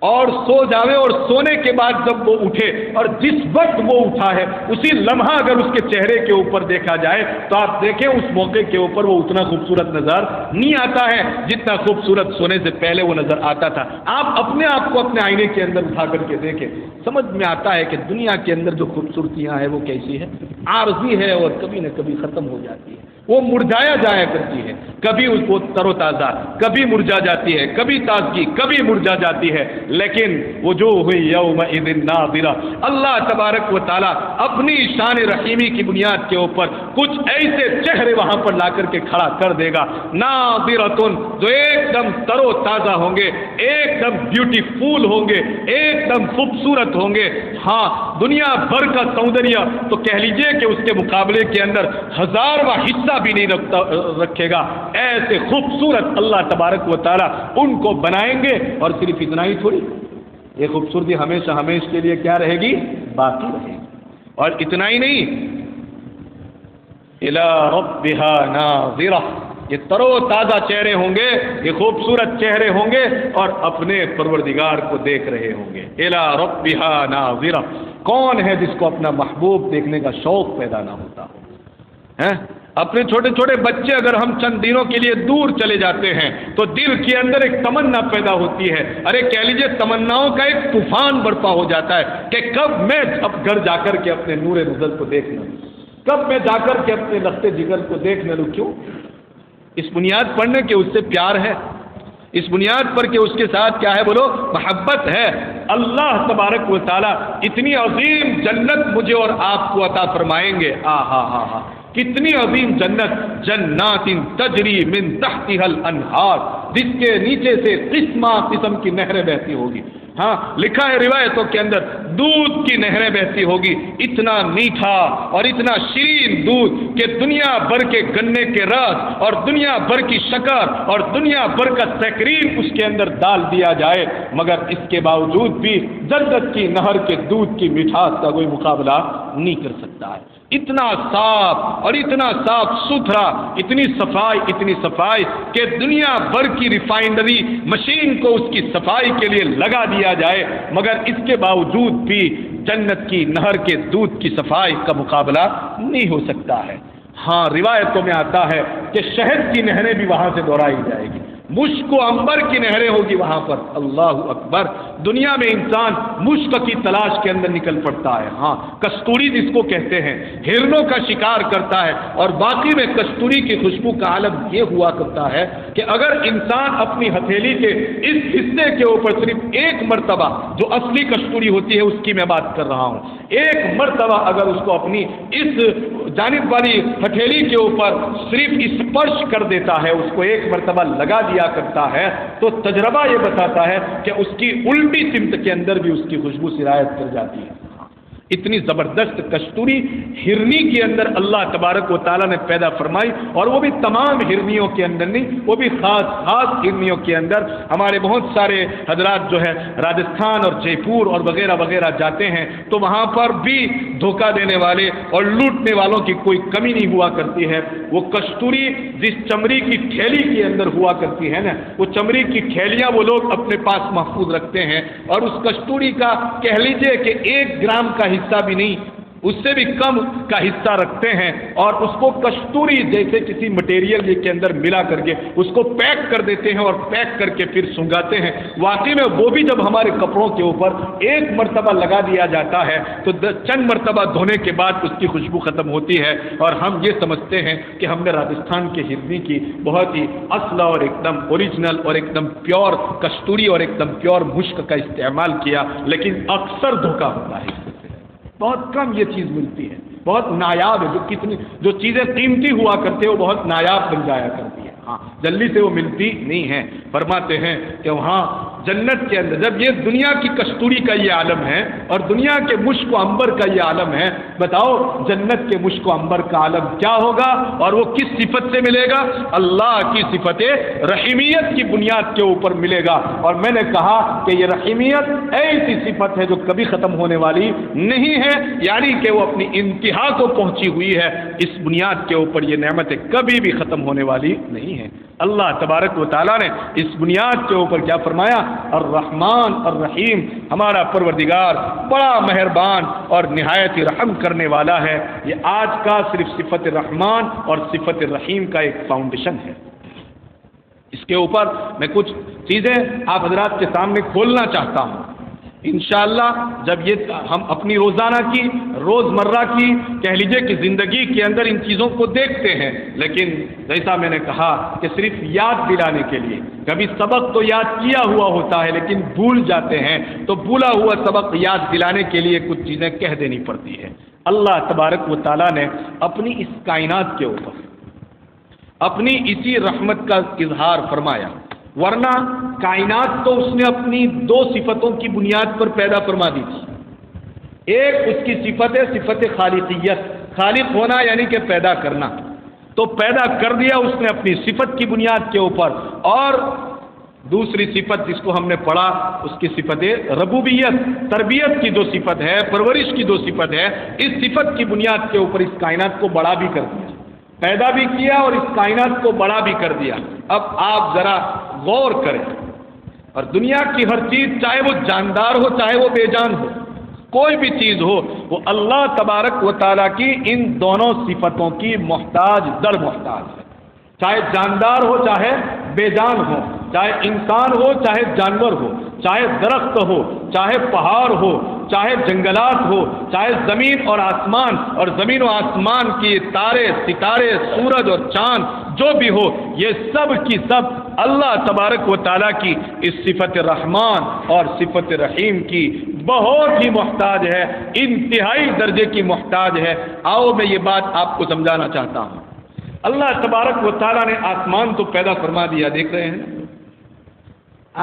اور سو جاوے اور سونے کے بعد جب وہ اٹھے اور جس وقت وہ اٹھا ہے اسی لمحہ اگر اس کے چہرے کے اوپر دیکھا جائے تو آپ دیکھیں اس موقع کے اوپر وہ اتنا خوبصورت نظر نہیں آتا ہے جتنا خوبصورت سونے سے پہلے وہ نظر آتا تھا. آپ اپنے آپ کو اپنے آئینے کے اندر اٹھا کر کے دیکھیں, سمجھ میں آتا ہے کہ دنیا کے اندر جو خوبصورتیاں ہیں وہ کیسی ہے, عارضی ہے اور کبھی نہ کبھی ختم ہو جاتی ہے, وہ مرجھایا جایا کرتی ہے, کبھی اس کو تر و تازہ, کبھی مرجھا جاتی ہے, کبھی تازگی, کبھی مرجھا جاتی ہے. لیکن وجوہ یومئذ ناظرہ, اللہ تبارک و تعالیٰ اپنی شان رحیمی کی بنیاد کے اوپر کچھ ایسے چہرے وہاں پر لا کر کے کھڑا کر دے گا, ناظرۃ, جو ایک دم تر و تازہ ہوں گے, ایک دم بیوٹیفل ہوں گے, ایک دم خوبصورت ہوں گے. ہاں, دنیا بھر کا سوندریہ تو کہہ لیجئے کہ اس کے مقابلے کے اندر ہزارواں حصہ بھی نہیں رکھے گا. ایسے خوبصورت اللہ تبارک و تعالیٰ ان کو بنائیں گے. اور صرف اتنا ہی تھوڑی, یہ خوبصورتی ہمیشہ ہمیشہ کے لیے کیا رہے گی, باقی رہے گی. اور اتنا ہی نہیں, الی ربھا ناظرہ, یہ تر و تازہ چہرے ہوں گے, یہ خوبصورت چہرے ہوں گے اور اپنے پروردگار کو دیکھ رہے ہوں گے. الی ربھا ناظرہ, کون ہے جس کو اپنا محبوب دیکھنے کا شوق پیدا نہ ہوتا ہو؟ اپنے چھوٹے چھوٹے بچے اگر ہم چند دنوں کے لیے دور چلے جاتے ہیں تو دل کے اندر ایک تمنا پیدا ہوتی ہے, ارے کہہ لیجیے تمناؤں کا ایک طوفان برپا ہو جاتا ہے کہ کب میں اب گھر جا کر کے اپنے نور نظر کو دیکھ لوں, کب میں جا کر کے اپنے لخت جگر کو دیکھ لوں. کیوں؟ اس بنیاد پر کہ اس سے پیار ہے, اس بنیاد پر کہ اس کے ساتھ کیا ہے, بولو, محبت ہے. اللہ تبارک و تعالیٰ اتنی عظیم جنت مجھے اور آپ کو عطا فرمائیں گے. کتنی عظیم جنت, جنات تجری من تحتها الانہار, جس کے نیچے سے قسم قسم کی نہریں بہتی ہوگی. ہاں, لکھا ہے روایتوں کے اندر دودھ کی نہریں بہتی ہوگی, اتنا میٹھا اور اتنا شیرین دودھ کہ دنیا بھر کے گنے کے رس اور دنیا بھر کی شکر اور دنیا بھر کا سیکرین اس کے اندر ڈال دیا جائے, مگر اس کے باوجود بھی جنت کی نہر کے دودھ کی مٹھاس کا کوئی مقابلہ نہیں کر سکتا ہے. اتنا صاف اور اتنا صاف ستھرا, اتنی صفائی کہ دنیا بھر کی ریفائنری مشین کو اس کی صفائی کے لیے لگا دیا جائے, مگر اس کے باوجود بھی جنت کی نہر کے دودھ کی صفائی کا مقابلہ نہیں ہو سکتا ہے. ہاں, روایتوں میں آتا ہے کہ شہد کی نہریں بھی وہاں سے دوہرائی جائے گی, مشک و عنبر کی نہریں ہوگی وہاں پر. اللہ اکبر, دنیا میں انسان مشک کی تلاش کے اندر نکل پڑتا ہے. ہاں, کستوری جس کو کہتے ہیں, ہرنوں کا شکار کرتا ہے, اور باقی میں کستوری کی خوشبو کا عالم یہ ہوا کرتا ہے کہ اگر انسان اپنی ہتھیلی کے اس حصے کے اوپر صرف ایک مرتبہ, جو اصلی کستوری ہوتی ہے اس کی میں بات کر رہا ہوں, ایک مرتبہ اگر اس کو اپنی اس جانب والی ہتھیلی کے اوپر صرف اسپرش کر دیتا ہے, اس کو ایک مرتبہ لگا دیا کرتا ہے, تو تجربہ یہ بتاتا ہے کہ اس کی الٹی سمت کے اندر بھی اس کی خوشبو سرایت کر جاتی ہے. اتنی زبردست کستوری ہرنی کے اندر اللہ تبارک و تعالیٰ نے پیدا فرمائی, اور وہ بھی تمام ہرنیوں کے اندر نہیں, وہ بھی خاص ہرنیوں کے اندر. ہمارے بہت سارے حضرات جو ہے راجستھان اور جے پور اور وغیرہ وغیرہ جاتے ہیں تو وہاں پر بھی دھوکہ دینے والے اور لوٹنے والوں کی کوئی کمی نہیں ہوا کرتی ہے. وہ کستوری جس چمڑی کی تھیلی کے اندر ہوا کرتی ہے نا, وہ چمڑی کی تھیلیاں وہ لوگ اپنے پاس محفوظ رکھتے ہیں, اور اس کستوری کا کہہ لیجئے کہ 1 گرام کا حصہ بھی نہیں, اس سے بھی کم کا حصہ رکھتے ہیں, اور اس کو کستوری جیسے کسی مٹیریل کے اندر ملا کر کے اس کو پیک کر دیتے ہیں اور پیک کر کے پھر سنگاتے ہیں. واقعی میں وہ بھی جب ہمارے کپڑوں کے اوپر 1 مرتبہ لگا دیا جاتا ہے تو چند مرتبہ دھونے کے بعد اس کی خوشبو ختم ہوتی ہے, اور ہم یہ سمجھتے ہیں کہ ہم نے راجستھان کے ہرنی کی بہت ہی اصل اور ایک دم اوریجنل اور ایک دم پیور کستوری اور ایک دم پیور مشک کا استعمال کیا, لیکن اکثر دھوکہ ہوتا ہے. بہت کم یہ چیز ملتی ہے, بہت نایاب ہے. جو چیزیں قیمتی ہوا کرتے ہیں وہ بہت نایاب بن جایا کرتی ہے. ہاں, جلدی سے وہ ملتی نہیں ہے. فرماتے ہیں کہ وہاں جنت کے اندر جب یہ دنیا کی کستوری کا یہ عالم ہے اور دنیا کے مشک و عنبر کا یہ عالم ہے, بتاؤ جنت کے مشک و عنبر کا عالم کیا ہوگا, اور وہ کس صفت سے ملے گا؟ اللہ کی صفت رحیمیت کی بنیاد کے اوپر ملے گا. اور میں نے کہا کہ یہ رحیمیت ایسی صفت ہے جو کبھی ختم ہونے والی نہیں ہے, یعنی کہ وہ اپنی انتہا کو پہنچی ہوئی ہے. اس بنیاد کے اوپر یہ نعمتیں کبھی بھی ختم ہونے والی نہیں ہے. اللہ تبارک و تعالیٰ نے اس بنیاد کے اوپر کیا فرمایا؟ الرحمن الرحیم، ہمارا پروردگار بڑا مہربان اور نہایت رحم کرنے والا ہے۔ یہ آج کا صرف صفت رحمان اور صفت رحیم کا ایک فاؤنڈیشن ہے۔ اس کے اوپر میں کچھ چیزیں آپ حضرات کے سامنے کھولنا چاہتا ہوں۔ انشاءاللہ جب یہ ہم اپنی روزانہ کی، روزمرہ کی، کہہ لیجئے کہ زندگی کے اندر ان چیزوں کو دیکھتے ہیں، لیکن جیسا میں نے کہا کہ صرف یاد دلانے کے لیے، کبھی سبق تو یاد کیا ہوا ہوتا ہے لیکن بھول جاتے ہیں، تو بھولا ہوا سبق یاد دلانے کے لیے کچھ چیزیں کہہ دینی پڑتی ہے۔ اللہ تبارک و تعالیٰ نے اپنی اس کائنات کے اوپر اپنی اسی رحمت کا اظہار فرمایا، ورنہ کائنات تو اس نے اپنی دو صفتوں کی بنیاد پر پیدا فرما دی تھی۔ ایک اس کی صفت ہے صفت خالقیت، خالق ہونا یعنی کہ پیدا کرنا، تو پیدا کر دیا اس نے اپنی صفت کی بنیاد کے اوپر، اور دوسری صفت جس کو ہم نے پڑھا اس کی صفت ربوبیت، تربیت کی جو صفت ہے، پرورش کی جو صفت ہے، اس صفت کی بنیاد کے اوپر اس کائنات کو بڑا بھی کر دیا، پیدا بھی کیا اور اس کائنات کو بڑا بھی کر دیا۔ اب آپ ذرا غور کریں، اور دنیا کی ہر چیز چاہے وہ جاندار ہو چاہے وہ بے جان ہو، کوئی بھی چیز ہو، وہ اللہ تبارک و تعالیٰ کی ان دونوں صفتوں کی محتاج در محتاج ہے، چاہے جاندار ہو چاہے بے جان ہو، چاہے انسان ہو چاہے جانور ہو، چاہے درخت ہو چاہے پہاڑ ہو، چاہے جنگلات ہو، چاہے زمین اور آسمان، اور زمین و آسمان کی تارے، ستارے، سورج اور چاند جو بھی ہو، یہ سب کی سب اللہ تبارک و تعالیٰ کی اس صفت رحمان اور صفت رحیم کی بہت ہی محتاج ہے، انتہائی درجے کی محتاج ہے۔ آؤ میں یہ بات آپ کو سمجھانا چاہتا ہوں۔ اللہ تبارک و تعالیٰ نے آسمان تو پیدا فرما دیا، دیکھ رہے ہیں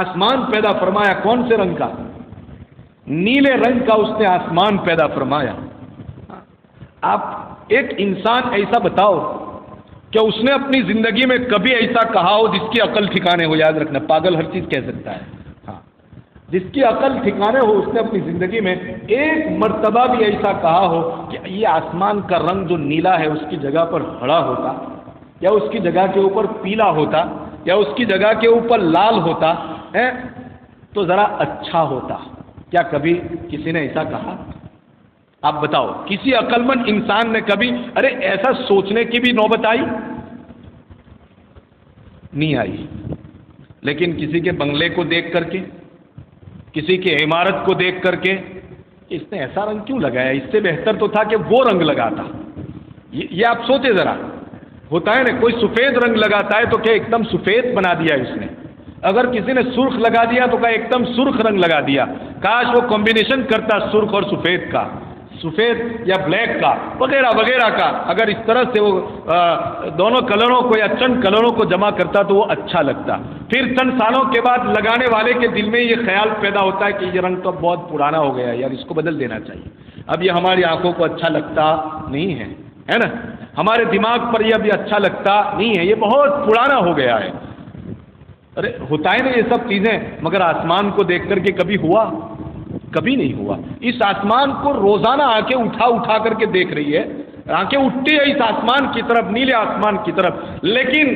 آسمان پیدا فرمایا، کون سے رنگ کا؟ نیلے رنگ کا اس نے آسمان پیدا فرمایا۔ آپ ایک انسان ایسا بتاؤ کہ اس نے اپنی زندگی میں کبھی ایسا کہا ہو جس کی عقل ٹھکانے ہو؟ یاد رکھنا، پاگل ہر چیز کہہ سکتا ہے، ہاں، جس کی عقل ٹھکانے ہو اس نے اپنی زندگی میں ایک مرتبہ بھی ایسا کہا ہو کہ یہ آسمان کا رنگ جو نیلا ہے اس کی جگہ پر ہرا ہوتا، یا اس کی جگہ کے اوپر پیلا ہوتا، یا اس کی جگہ کے اوپر لال ہوتا تو ذرا اچھا ہوتا؟ کیا کبھی کسی نے ایسا کہا؟ آپ بتاؤ، کسی عقل مند انسان نے کبھی ارے ایسا سوچنے کی بھی نوبت آئی؟ نہیں آئی۔ لیکن کسی کے بنگلے کو دیکھ کر کے، کسی کی عمارت کو دیکھ کر کے، اس نے ایسا رنگ کیوں لگایا؟ اس سے بہتر تو تھا کہ وہ رنگ لگاتا۔ یہ آپ سوچے ذرا، ہوتا ہے نا، کوئی سفید رنگ لگاتا ہے تو کہ ایک دم سفید بنا دیا اس نے، اگر کسی نے سرخ لگا دیا تو کہا ایک دم سرخ رنگ لگا دیا، کاش وہ کمبینیشن کرتا سرخ اور سفید کا، سفید یا بلیک کا، وغیرہ وغیرہ کا، اگر اس طرح سے وہ دونوں کلروں کو یا چند کلروں کو جمع کرتا تو وہ اچھا لگتا۔ پھر چند سالوں کے بعد لگانے والے کے دل میں یہ خیال پیدا ہوتا ہے کہ یہ رنگ تو بہت پرانا ہو گیا ہے یار، اس کو بدل دینا چاہیے، اب یہ ہماری آنکھوں کو اچھا لگتا نہیں ہے نا، ہمارے دماغ پر یہ ابھی اچھا لگتا نہیں ہے، یہ بہت پرانا ہو گیا ہے۔ ارے ہوتا ہے نا یہ سب چیزیں، مگر آسمان کو دیکھ کر کے کبھی ہوا؟ کبھی نہیں ہوا۔ اس آسمان کو روزانہ آنکھیں اٹھا کر کے دیکھ رہی ہے، آنکھیں اٹھتی ہے اس آسمان کی طرف، نیلے آسمان کی طرف، لیکن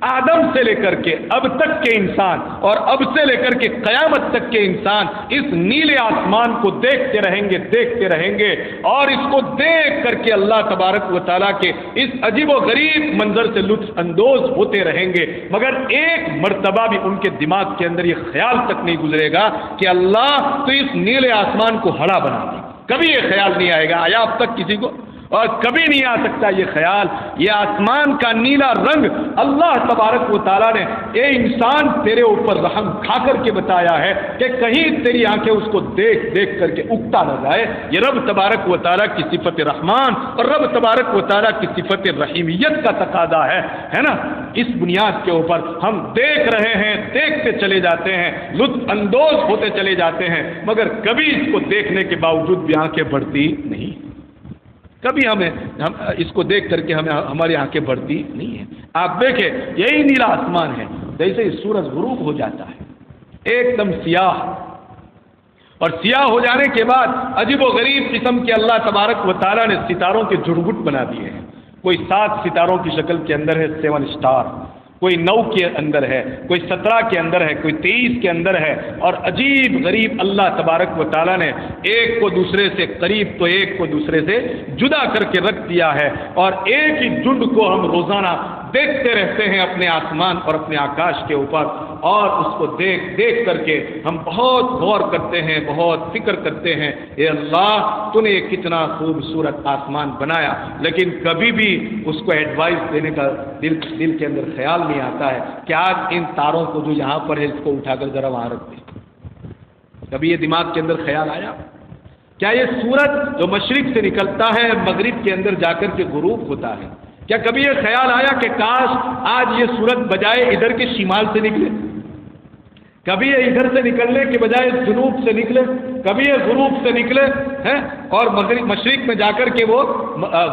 آدم سے لے کر کے اب تک کے انسان اور اب سے لے کر کے قیامت تک کے انسان اس نیلے آسمان کو دیکھتے رہیں گے اور اس کو دیکھ کر کے اللہ تبارک و تعالیٰ کے اس عجیب و غریب منظر سے لطف اندوز ہوتے رہیں گے، مگر ایک مرتبہ بھی ان کے دماغ کے اندر یہ خیال تک نہیں گزرے گا کہ اللہ تو اس نیلے آسمان کو ہرا بنا دے، کبھی یہ خیال نہیں آئے گا۔ آیا اب تک کسی کو؟ اور کبھی نہیں آ سکتا یہ خیال۔ یہ آسمان کا نیلا رنگ اللہ تبارک و تعالیٰ نے اے انسان تیرے اوپر رحم کھا کر کے بتایا ہے کہ کہیں تیری آنکھیں اس کو دیکھ کر کے اکتا نہ جائے۔ یہ رب تبارک و تعالیٰ کی صفت رحمان اور رب تبارک و تعالیٰ کی صفت رحیمیت کا تقاضا ہے نا۔ اس بنیاد کے اوپر ہم دیکھ رہے ہیں، دیکھتے چلے جاتے ہیں، لطف اندوز ہوتے چلے جاتے ہیں، مگر کبھی اس کو دیکھنے کے باوجود بھی آنکھیں بڑھتی نہیں، کبھی ہم اس کو دیکھ کر کے ہماری آنکھیں بڑھتی نہیں ہیں۔ آپ دیکھیں یہی نیلا آسمان ہے، جیسے ہی سورج غروب ہو جاتا ہے ایک دم سیاہ، اور سیاہ ہو جانے کے بعد عجیب و غریب قسم کے اللہ تبارک و تعالیٰ نے ستاروں کے جھڑگٹ بنا دیے ہیں۔ کوئی 7 ستاروں کی شکل کے اندر ہے، 7 اسٹار، کوئی 9 کے اندر ہے، کوئی 17 کے اندر ہے، کوئی 23 کے اندر ہے، اور عجیب غریب اللہ تبارک و تعالیٰ نے ایک کو دوسرے سے قریب تو ایک کو دوسرے سے جدا کر کے رکھ دیا ہے، اور ایک ہی جھنڈ کو ہم روزانہ دیکھتے رہتے ہیں اپنے آسمان اور اپنے آکاش کے اوپر، اور اس کو دیکھ کر کے ہم بہت غور کرتے ہیں، بہت فکر کرتے ہیں، اے اللہ تو نے کتنا خوبصورت آسمان بنایا، لیکن کبھی بھی اس کو ایڈوائس دینے کا دل کے اندر خیال نہیں آتا ہے کہ آج ان تاروں کو جو یہاں پر ہے اس کو اٹھا کر ذرا وہاں رکھ دیں۔ کبھی یہ دماغ کے اندر خیال آیا؟ کیا یہ سورج جو مشرق سے نکلتا ہے مغرب کے اندر جا کر کے غروب ہوتا ہے، کیا کبھی یہ خیال آیا کہ کاش آج یہ سورج بجائے ادھر کے شمال سے نکلے، کبھی یہ ادھر سے نکلنے کے بجائے جنوب سے نکلے، کبھی یہ غروب سے نکلے ہیں اور مشرق میں جا کر کے وہ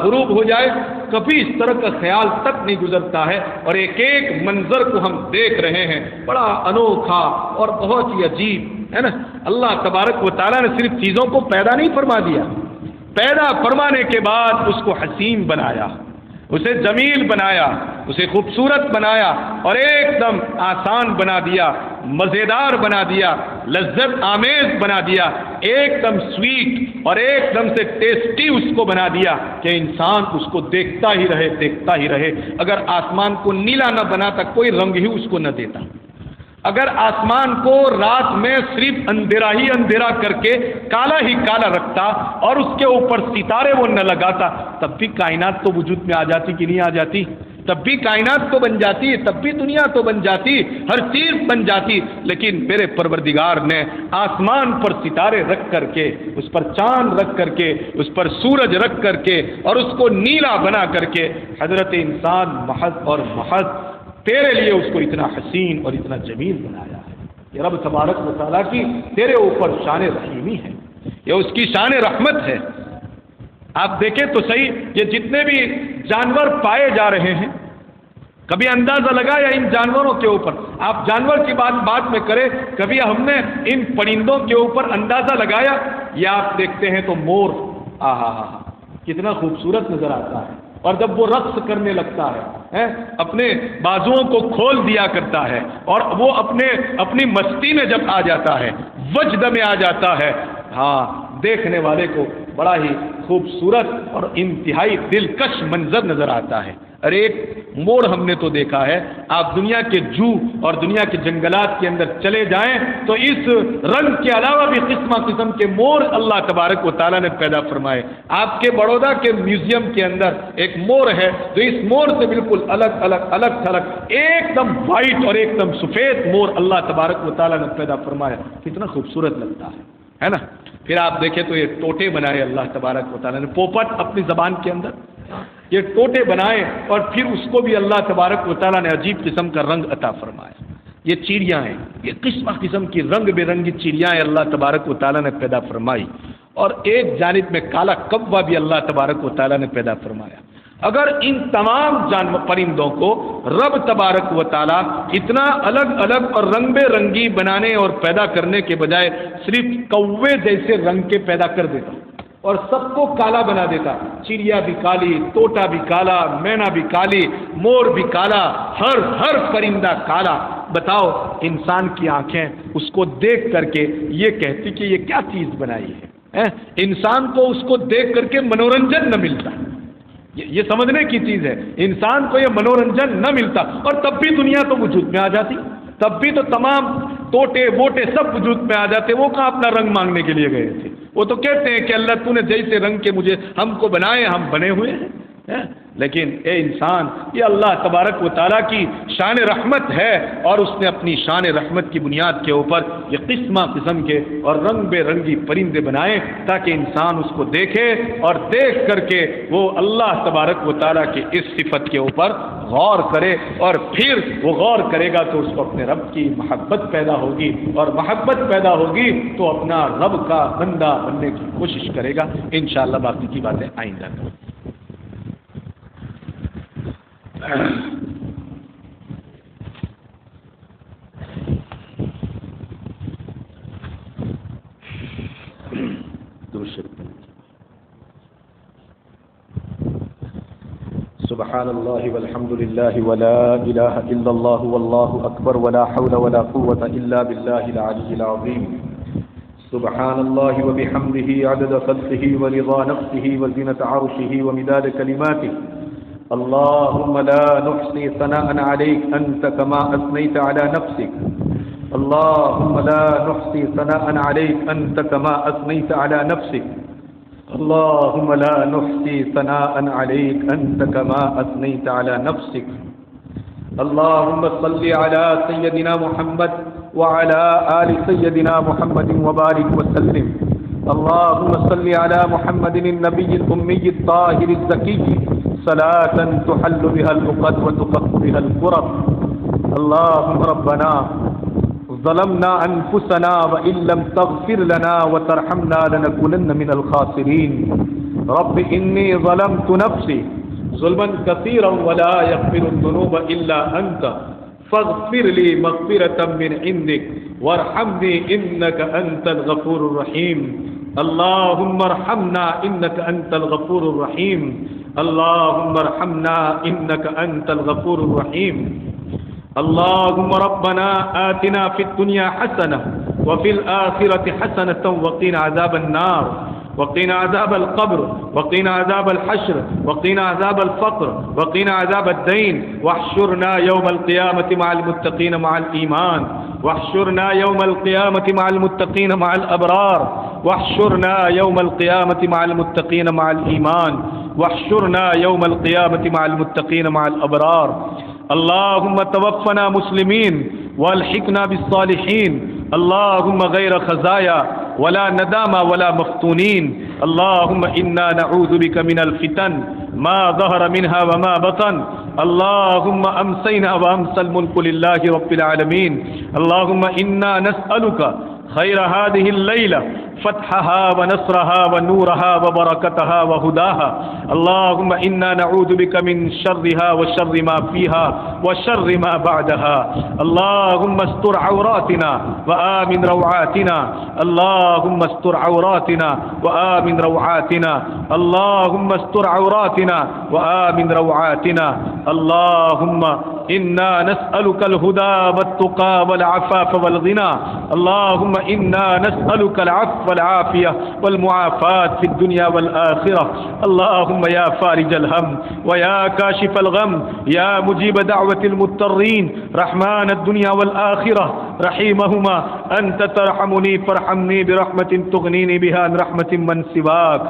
غروب ہو جائے؟ کبھی اس طرح کا خیال تک نہیں گزرتا ہے، اور ایک ایک منظر کو ہم دیکھ رہے ہیں، بڑا انوکھا اور بہت ہی عجیب ہے نا۔ اللہ تبارک و تعالیٰ نے صرف چیزوں کو پیدا نہیں فرما دیا، پیدا فرمانے کے بعد اس کو حسین بنایا، اسے جمیل بنایا، اسے خوبصورت بنایا، اور ایک دم آسان بنا دیا، مزیدار بنا دیا، لذت آمیز بنا دیا، ایک دم سویٹ اور ایک دم سے ٹیسٹی اس کو بنا دیا کہ انسان اس کو دیکھتا ہی رہے۔ اگر آسمان کو نیلا نہ بناتا، کوئی رنگ ہی اس کو نہ دیتا، اگر آسمان کو رات میں صرف اندھیرا ہی اندھیرا کر کے کالا ہی کالا رکھتا اور اس کے اوپر ستارے وہ نہ لگاتا، تب بھی کائنات تو وجود میں آ جاتی کہ نہیں آ جاتی؟ تب بھی کائنات تو بن جاتی، تب بھی دنیا تو بن جاتی، ہر چیز بن جاتی، لیکن میرے پروردگار نے آسمان پر ستارے رکھ کر کے، اس پر چاند رکھ کر کے، اس پر سورج رکھ کر کے، اور اس کو نیلا بنا کر کے حضرت انسان محض اور محض تیرے لیے اس کو اتنا حسین اور اتنا جمیل بنایا ہے۔ یہ رب تبارک و تعالیٰ کی تیرے اوپر شان رحیمی ہے، یہ اس کی شان رحمت ہے۔ آپ دیکھیں تو صحیح، یہ جتنے بھی جانور پائے جا رہے ہیں، کبھی اندازہ لگایا ان جانوروں کے اوپر؟ آپ جانور کی بات میں کریں، کبھی ہم نے ان پرندوں کے اوپر اندازہ لگایا؟ یہ آپ دیکھتے ہیں تو مور، کتنا خوبصورت نظر آتا ہے، اور جب وہ رقص کرنے لگتا ہے اپنے بازوؤں کو کھول دیا کرتا ہے، اور وہ اپنی مستی میں جب آ جاتا ہے، وجد میں آ جاتا ہے، دیکھنے والے کو بڑا ہی خوبصورت اور انتہائی دلکش منظر نظر آتا ہے۔ اور ایک مور ہم نے تو دیکھا ہے، آپ دنیا کے جو اور دنیا کے جنگلات کے اندر چلے جائیں تو اس رنگ کے علاوہ بھی قسم کے مور اللہ تبارک و تعالیٰ نے پیدا فرمائے۔ آپ کے بڑودہ کے میوزیم کے اندر ایک مور ہے، جو اس مور سے بالکل الگ تھلگ ایک دم وائٹ اور ایک دم سفید مور اللہ تبارک و تعالیٰ نے پیدا فرمایا، کتنا خوبصورت لگتا ہے نا۔ پھر آپ دیکھیں تو یہ ٹوٹے بنائے اللہ تبارک و تعالیٰ نے، پوپٹ اپنی زبان کے اندر یہ ٹوٹے بنائے، اور پھر اس کو بھی اللہ تبارک و تعالیٰ نے عجیب قسم کا رنگ عطا فرمایا۔ یہ چڑیاں ہیں، یہ قسم کی رنگ برنگی چڑیاں اللہ تبارک و تعالیٰ نے پیدا فرمائی، اور ایک جانب میں کالا کوا بھی اللہ تبارک و تعالیٰ نے پیدا فرمایا۔ اگر ان تمام پرندوں کو رب تبارک و تعالیٰ اتنا الگ اور رنگ برنگی بنانے اور پیدا کرنے کے بجائے صرف کوے جیسے رنگ کے پیدا کر دیتا اور سب کو کالا بنا دیتا، چڑیا بھی کالی، طوطا بھی کالا، مینا بھی کالی، مور بھی کالا، ہر پرندہ کالا، بتاؤ انسان کی آنکھیں اس کو دیکھ کر کے یہ کہتی کہ یہ کیا چیز بنائی ہے؟ انسان کو اس کو دیکھ کر کے منورنجن نہ ملتا، یہ سمجھنے کی چیز ہے، انسان کو یہ منورنجن نہ ملتا، اور تب بھی دنیا تو وجود میں آ جاتی، تب بھی تو تمام ٹوٹے ووٹے سب وجود میں آ جاتے، وہ کہاں اپنا رنگ مانگنے کے لیے گئے تھے؟ وہ تو کہتے ہیں کہ اللہ تو نے جیسے رنگ کے ہم کو بنائے، ہم بنے ہوئے ہیں۔ لیکن اے انسان، یہ اللہ تبارک و تعالیٰ کی شان رحمت ہے، اور اس نے اپنی شان رحمت کی بنیاد کے اوپر یہ قسم کے اور رنگ برنگی پرندے بنائے تاکہ انسان اس کو دیکھے، اور دیکھ کر کے وہ اللہ تبارک و تعالیٰ کی اس صفت کے اوپر غور کرے، اور پھر وہ غور کرے گا تو اس کو اپنے رب کی محبت پیدا ہوگی، اور محبت پیدا ہوگی تو اپنا رب کا بندہ بننے کی کوشش کرے گا۔ انشاءاللہ باقی کی باتیں آئندہ کریں۔ سبحان الله والحمد لله ولا إله إلا الله والله أكبر ولا حول ولا قوة إلا بالله العلي العظيم. سبحان الله وبحمده عدد خلقه ورضا نفسه وزنة عرشه ومداد كلماته. اللهم لا نحصي ثناء عليك أنت كما أثنيت على نفسك. اللهم لا نحصي ثناء عليك أنت كما أثنيت على نفسك. اللهم لا نحصي ثناء عليك أنت كما أثنيت على نفسك. اللهم صل على سيدنا محمد وعلى آل سيدنا محمد وبارك وسلم. اللهم صل على محمد النبي الأمي الطاهر الزكي صلاة تحل بها العقد وتفك بها الكرب. اللهم ربنا ظلمنا أنفسنا وإن لم تغفر لنا وترحمنا لنكونن من الخاسرين. رب إني ظلمت نفسي ظلما كثيرا ولا يغفر الذنوب إلا أنت فاغفر لي مغفرة من عندك وارحمني إنك أنت الغفور الرحيم. اللهم ارحمنا إنك أنت الغفور الرحيم. اللهم ارحمنا إنك أنت الغفور الرحيم. اللهم ربنا آتنا في الدنيا حسنة وفي الآخرة حسنة وقنا عذاب النار وقنا عذاب القبر وقنا عذاب الحشر وقنا عذاب الفقر وقنا عذاب الدين. واحشرنا يوم القيامة مع المتقين مع الإيمان. واحشرنا يوم القيامة مع المتقين مع الأبرار. واحشرنا يوم القيامة مع المتقين مع الإيمان. واحشرنا يوم القيامة مع المتقين مع الأبرار. اللهم توفنا مسلمين والحقنا بالصالحين. اللهم غير خزايا ولا ندامى ولا مفتونين. اللهم إنا نعوذ بك من الفتن ما ظهر منها وما بطن. اللهم أمسينا وأمسى الملك لله رب العالمين. اللهم إنا نسألك خير هذه الليلة فتحها ونصرها ونورها وبركتها وهداها. اللهم إنا نعوذ بك من شرها وشر ما فيها وشر ما بعدها. اللهم استر عوراتنا وآمن روعاتنا. اللهم استر عوراتنا وآمن روعاتنا. اللهم استر عوراتنا وآمن روعاتنا. اللهم إنا نسألك الهدى والتقى والعفاف والغنى. اللهم إنا نسألك العفو والعافية والمعافاة في الدنيا والآخرة. اللهم يا فارج الهم ويا كاشف الغم يا مجيب دعوة المضطرين رحمن الدنيا والآخرة رحيمهما أنت ترحمني فارحمني برحمة تغنيني بها عن رحمة من سواك.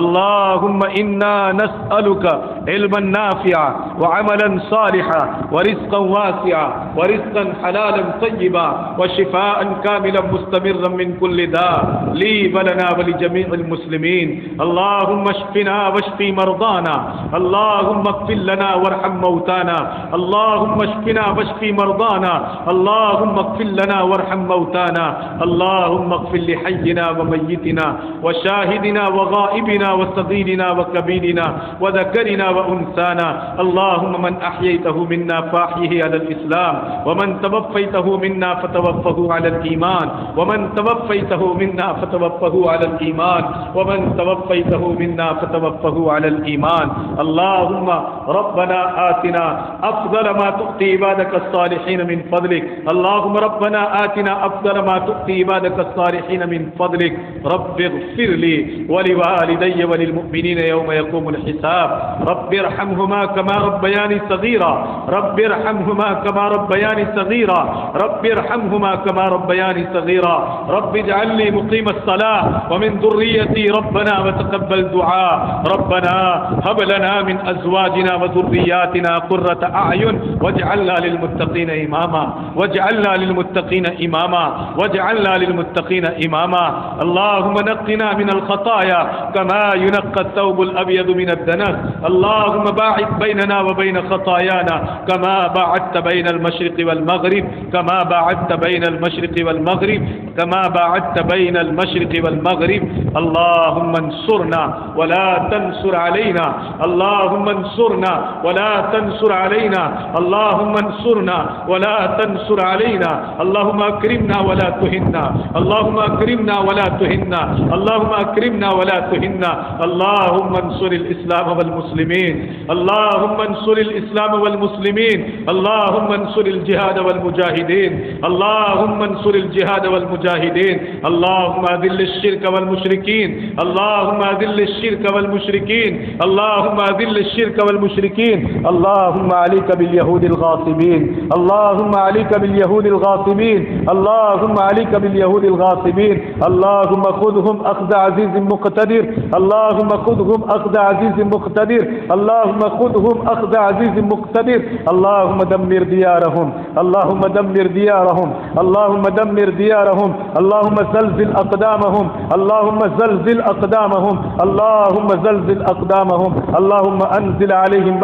اللهم إنا نسألك علما نافعا وعملا صالحا ورزقا واسعا ورزقا حلالا طيبا وشفاء كاملا مستمرا من كل داء لي ولنا ولجميع المسلمين. اللهم اشفنا واشفي مرضانا. اللهم اغفر لنا وارحم موتانا. اللهم اشفنا واشفي مرضانا. اللهم اغفر لنا وارحم موتانا. اللهم اغفر لحينا وميتنا وشاهدنا وغائبنا وصغيرنا وكبيرنا وذكرنا وأنثانا. اللهم من أحييته منا فأحيه على الإسلام ومن توفيته منا فتوفه على الإيمان ومن توفيته منا فتوفه على الإيمان ومن توفيته منا فتوفه على الإيمان. اللهم ربنا آتنا أفضل ما تؤتي عبادك الصالحين من فضلك. اللهم ربنا آتنا أفضل ما تؤتي عبادك الصالحين من فضلك. رب اغفر لي ولوالدي وللمؤمنين يوم يقوم الحساب. رب ارحمهما كما ربياني صغيرا. رب ارحمهما كما ربياني صغيرا. رب ارحمهما كما ربياني صغيرا. رب اجعل لي مقيم الصلاة ومن ذريتي ربنا وتقبل دعاء. ربنا هب لنا من أزواجنا وذرياتنا قرة أعين واجعلنا للمتقين إماما. واجعلنا للمتقين إماما. واجعلنا للمتقين إماما. اللهم نقنا من الخطايا كما ينقى الثوب الأبيض من الدنس. اللهم باعد بيننا وبين خطايانا كما باعدت بين المشرق والمغرب. كما باعدت بين المشرق والمغرب. كما باعدت بين المشرق والمغرب. اللهم انصرنا ولا تنصر علينا. اللهم انصرنا ولا تنصر علينا. اللهم انصرنا ولا تنصر علينا. اللهم اكرمنا ولا تهنا اللهم اكرمنا ولا تهنا اللهم اكرمنا ولا تهنا اللهم انصر الاسلام والمسلمين اللهم انصر الاسلام والمسلمين اللهم انصر الجهاد والمجاهدين اللهم انصر الجهاد والمجاهدين اللهم اذل الشرك والمشركين اللهم اذل الشرك والمشركين اللهم اذل الشرك والمشركين اللهم عليك باليهود الغاصبين اللهم عليك باليهود الغاصبين اللهم عليك باليهود الغاصبين اللهم خذهم اخذ عزيز مقتدر اللهم خذهم اخذ عزيز مقتدر اللهم خذهم اخذ عزيز مقتدر اللهم دمر ديارهم اللهم دمر ديارهم اللهم دمر ديارهم اللهم زلزل اقدامهم اللهم زلزل اقدامهم اللهم زلزل اقدامهم اللهم انزل عليهم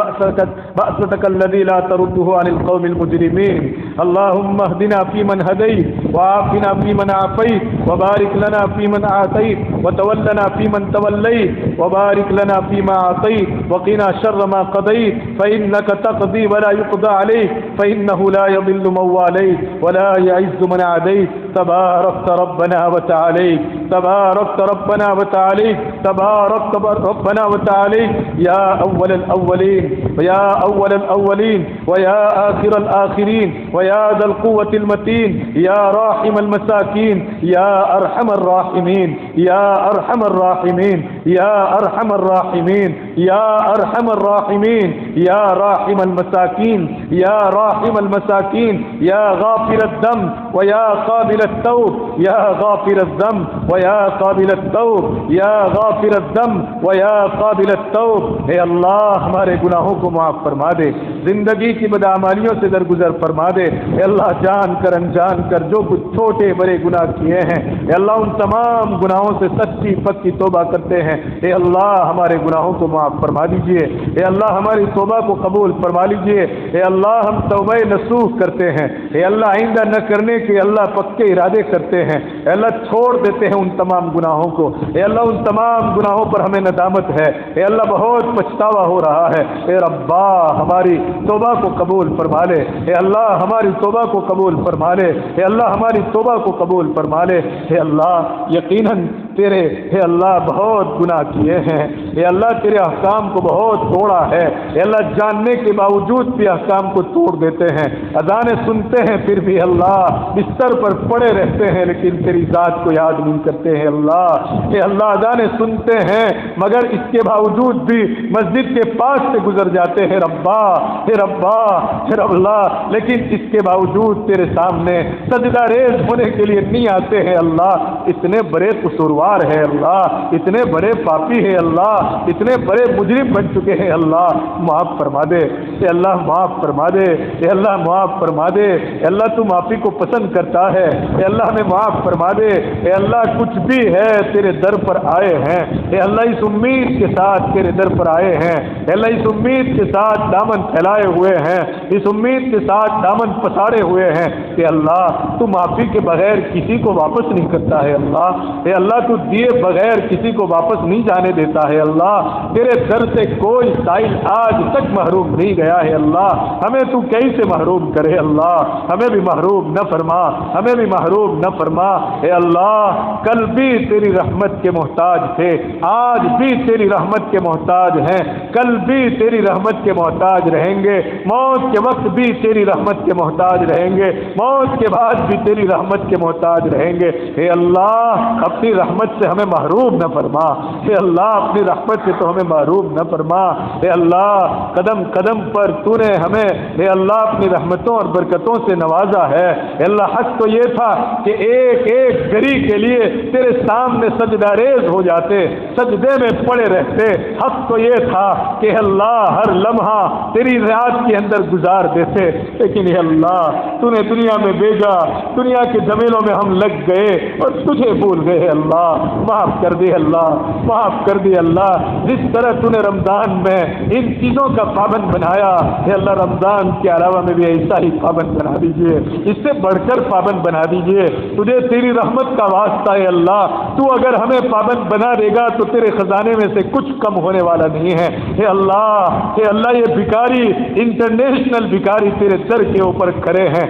بأسك الذي لا ترده عن القوم المجرمين اللهم اهدنا فيمن هديت وعافنا فيمن عافيت وبارك لنا فيمن أعطيت وتولنا فيمن توليت وبارك لنا فيما أعطيت وقنا شر ما قضيت فإنك تقضي ولا يقضى عليك فإنه لا يضل من واليت ولا يعز من عاديت تباركت ربنا وتعاليت تباركت ربنا وتعاليت تباركت ربنا وتعاليت يا أول الأولين ويا أول الأولين ويا آخر الآخرين ويا ذا القوة المتين يا راحم المساكين يا أرحم الراحمين يا أرحم الراحمين يا أرحم الراحمين يا أرحم الراحمين يا راحم المساكين يا راحم المساكين يا غافر الذنب ويا قابل التوب يا غافر الذنب ويا قابل التوب يا غافر الذنب ويا قابل التوب اے اللہ ہمارے گناہوں کو معاف فرما دے زندگی کی بدعمالیوں سے درگزر فرما دے اے اللہ جان کر انجان کر جو کچھ چھوٹے بڑے گناہ کیے ہیں اے اللہ ان تمام گناہوں سے سچی پکی توبہ کرتے ہیں اے اللہ ہمارے گناہوں کو معاف فرما دیجئے اے اللہ ہماری توبہ کو قبول فرما لیجئے اے اللہ ہم توبہ نصوح کرتے ہیں اے اللہ آئندہ نہ کرنے کے اللہ پکے ارادے کرتے ہیں اے اللہ چھوڑ دیتے ہیں ان تمام گناہوں کو اے اللہ ان تمام گناہوں پر ہمیں ندامت ہے اے اللہ بہت پچھتاوا ہو رہا ہے اے ربا ہماری توبہ کو قبول فرما لے اے اللہ ہماری توبہ کو قبول فرما لے اے اللہ ہماری توبہ کو قبول فرما لے اے اللہ یقیناً تیرے اے اللہ بہت گناہ کیے ہیں اے اللہ تیرے احکام کو بہت توڑا ہے اے اللہ جاننے کے باوجود بھی احکام کو توڑ دیتے ہیں اذانیں سنتے ہیں پھر بھی اللہ بستر پر پڑے رہتے ہیں لیکن تیری ذات کو یاد نہیں کرتے ہیں اللہ اے اللہ اذانیں سنتے ہیں مگر اس کے باوجود بھی مسجد کے پاس سے گزر جاتے ہیں ربا اے ربا اے رب اللہ لیکن اس کے باوجود تیرے سامنے سجدہ ریز ہونے کے لیے نہیں آتے ہیں اللہ اتنے بڑے قصوروار ہے اللہ اتنے بڑے پاپی ہے اللہ اتنے بڑے مجرم بن چکے ہیں اللہ معاف فرما دے اے اللہ معاف فرما دے اے اللہ معاف فرما دے اے اللہ تو معافی کو پسند کرتا ہے اے اللہ ہمیں معاف فرما دے اے اللہ کچھ بھی ہے تیرے در پر آئے ہیں اے اللہ اس امید کے ساتھ تیرے در پر آئے ہیں اے اللہ اس امید کے ساتھ دامن پھیلائے ہوئے ہیں اس امید کے ساتھ دامن پسارے ہوئے ہیں کہ اللہ تو معافی کے بغیر کسی کو واپس نہیں کرتا ہے اللہ اے اللہ تو دیے بغیر کسی کو واپس نہیں جانے دیتا ہے اللہ تیرے در سے کوئی سائل آج تک محروم نہیں گیا ہے اللہ ہمیں تو کیسے محروم کرے اللہ ہمیں بھی محروم نہ فرما ہمیں بھی محروم نہ فرما اے اللہ کل بھی تیری رحمت کے محتاج تھے آج بھی تیری رحمت کے محتاج ہیں کل بھی تیری رحمت کے محتاج رہیں گے موت کے وقت بھی تیری رحمت کے محتاج رہیں گے موت کے بعد بھی تیری رحمت کے محتاج رہیں گے اے اللہ اپنی رحمت سے ہمیں محروم نہ فرما اے اللہ اپنی رحمت سے تو ہمیں محروم نہ فرما اے اللہ قدم قدم پر تو نے ہمیں اے اللہ اپنی رحمتوں اور برکتوں سے نوازا ہے اے اللہ حق تو یہ تھا کہ ایک ایک گری کے لیے تیرے سامنے سجدہ ریز ہو جاتے سجدے میں پڑے رہتے حق تو یہ تھا کہ اللہ ہر لمحہ تیری رات کے اندر گزار دیتے لیکن اے اللہ تو نے دنیا میں بھیجا دنیا کے جمیلوں میں ہم لگ گئے اور تجھے بھول گئے اللہ معاف کر دے اللہ، معاف کر دے اللہ۔ جس طرح تو نے رمضان میں ان چیزوں کا پابند بنایا ہے اللہ، رمضان کے علاوہ میں بھی ایسا ہی پابند بنا دیجیے، اس سے بڑھ کر پابند بنا دیجیے۔ تجھے تیری رحمت کا واسطہ ہے اللہ، تو اگر ہمیں پابند بنا دے گا تو تیرے خزانے میں سے کچھ کم ہونے والا نہیں ہے۔ اے اللہ یہ بھکاری، انٹرنیشنل بھکاری تیرے در کے اوپر کھڑے ہیں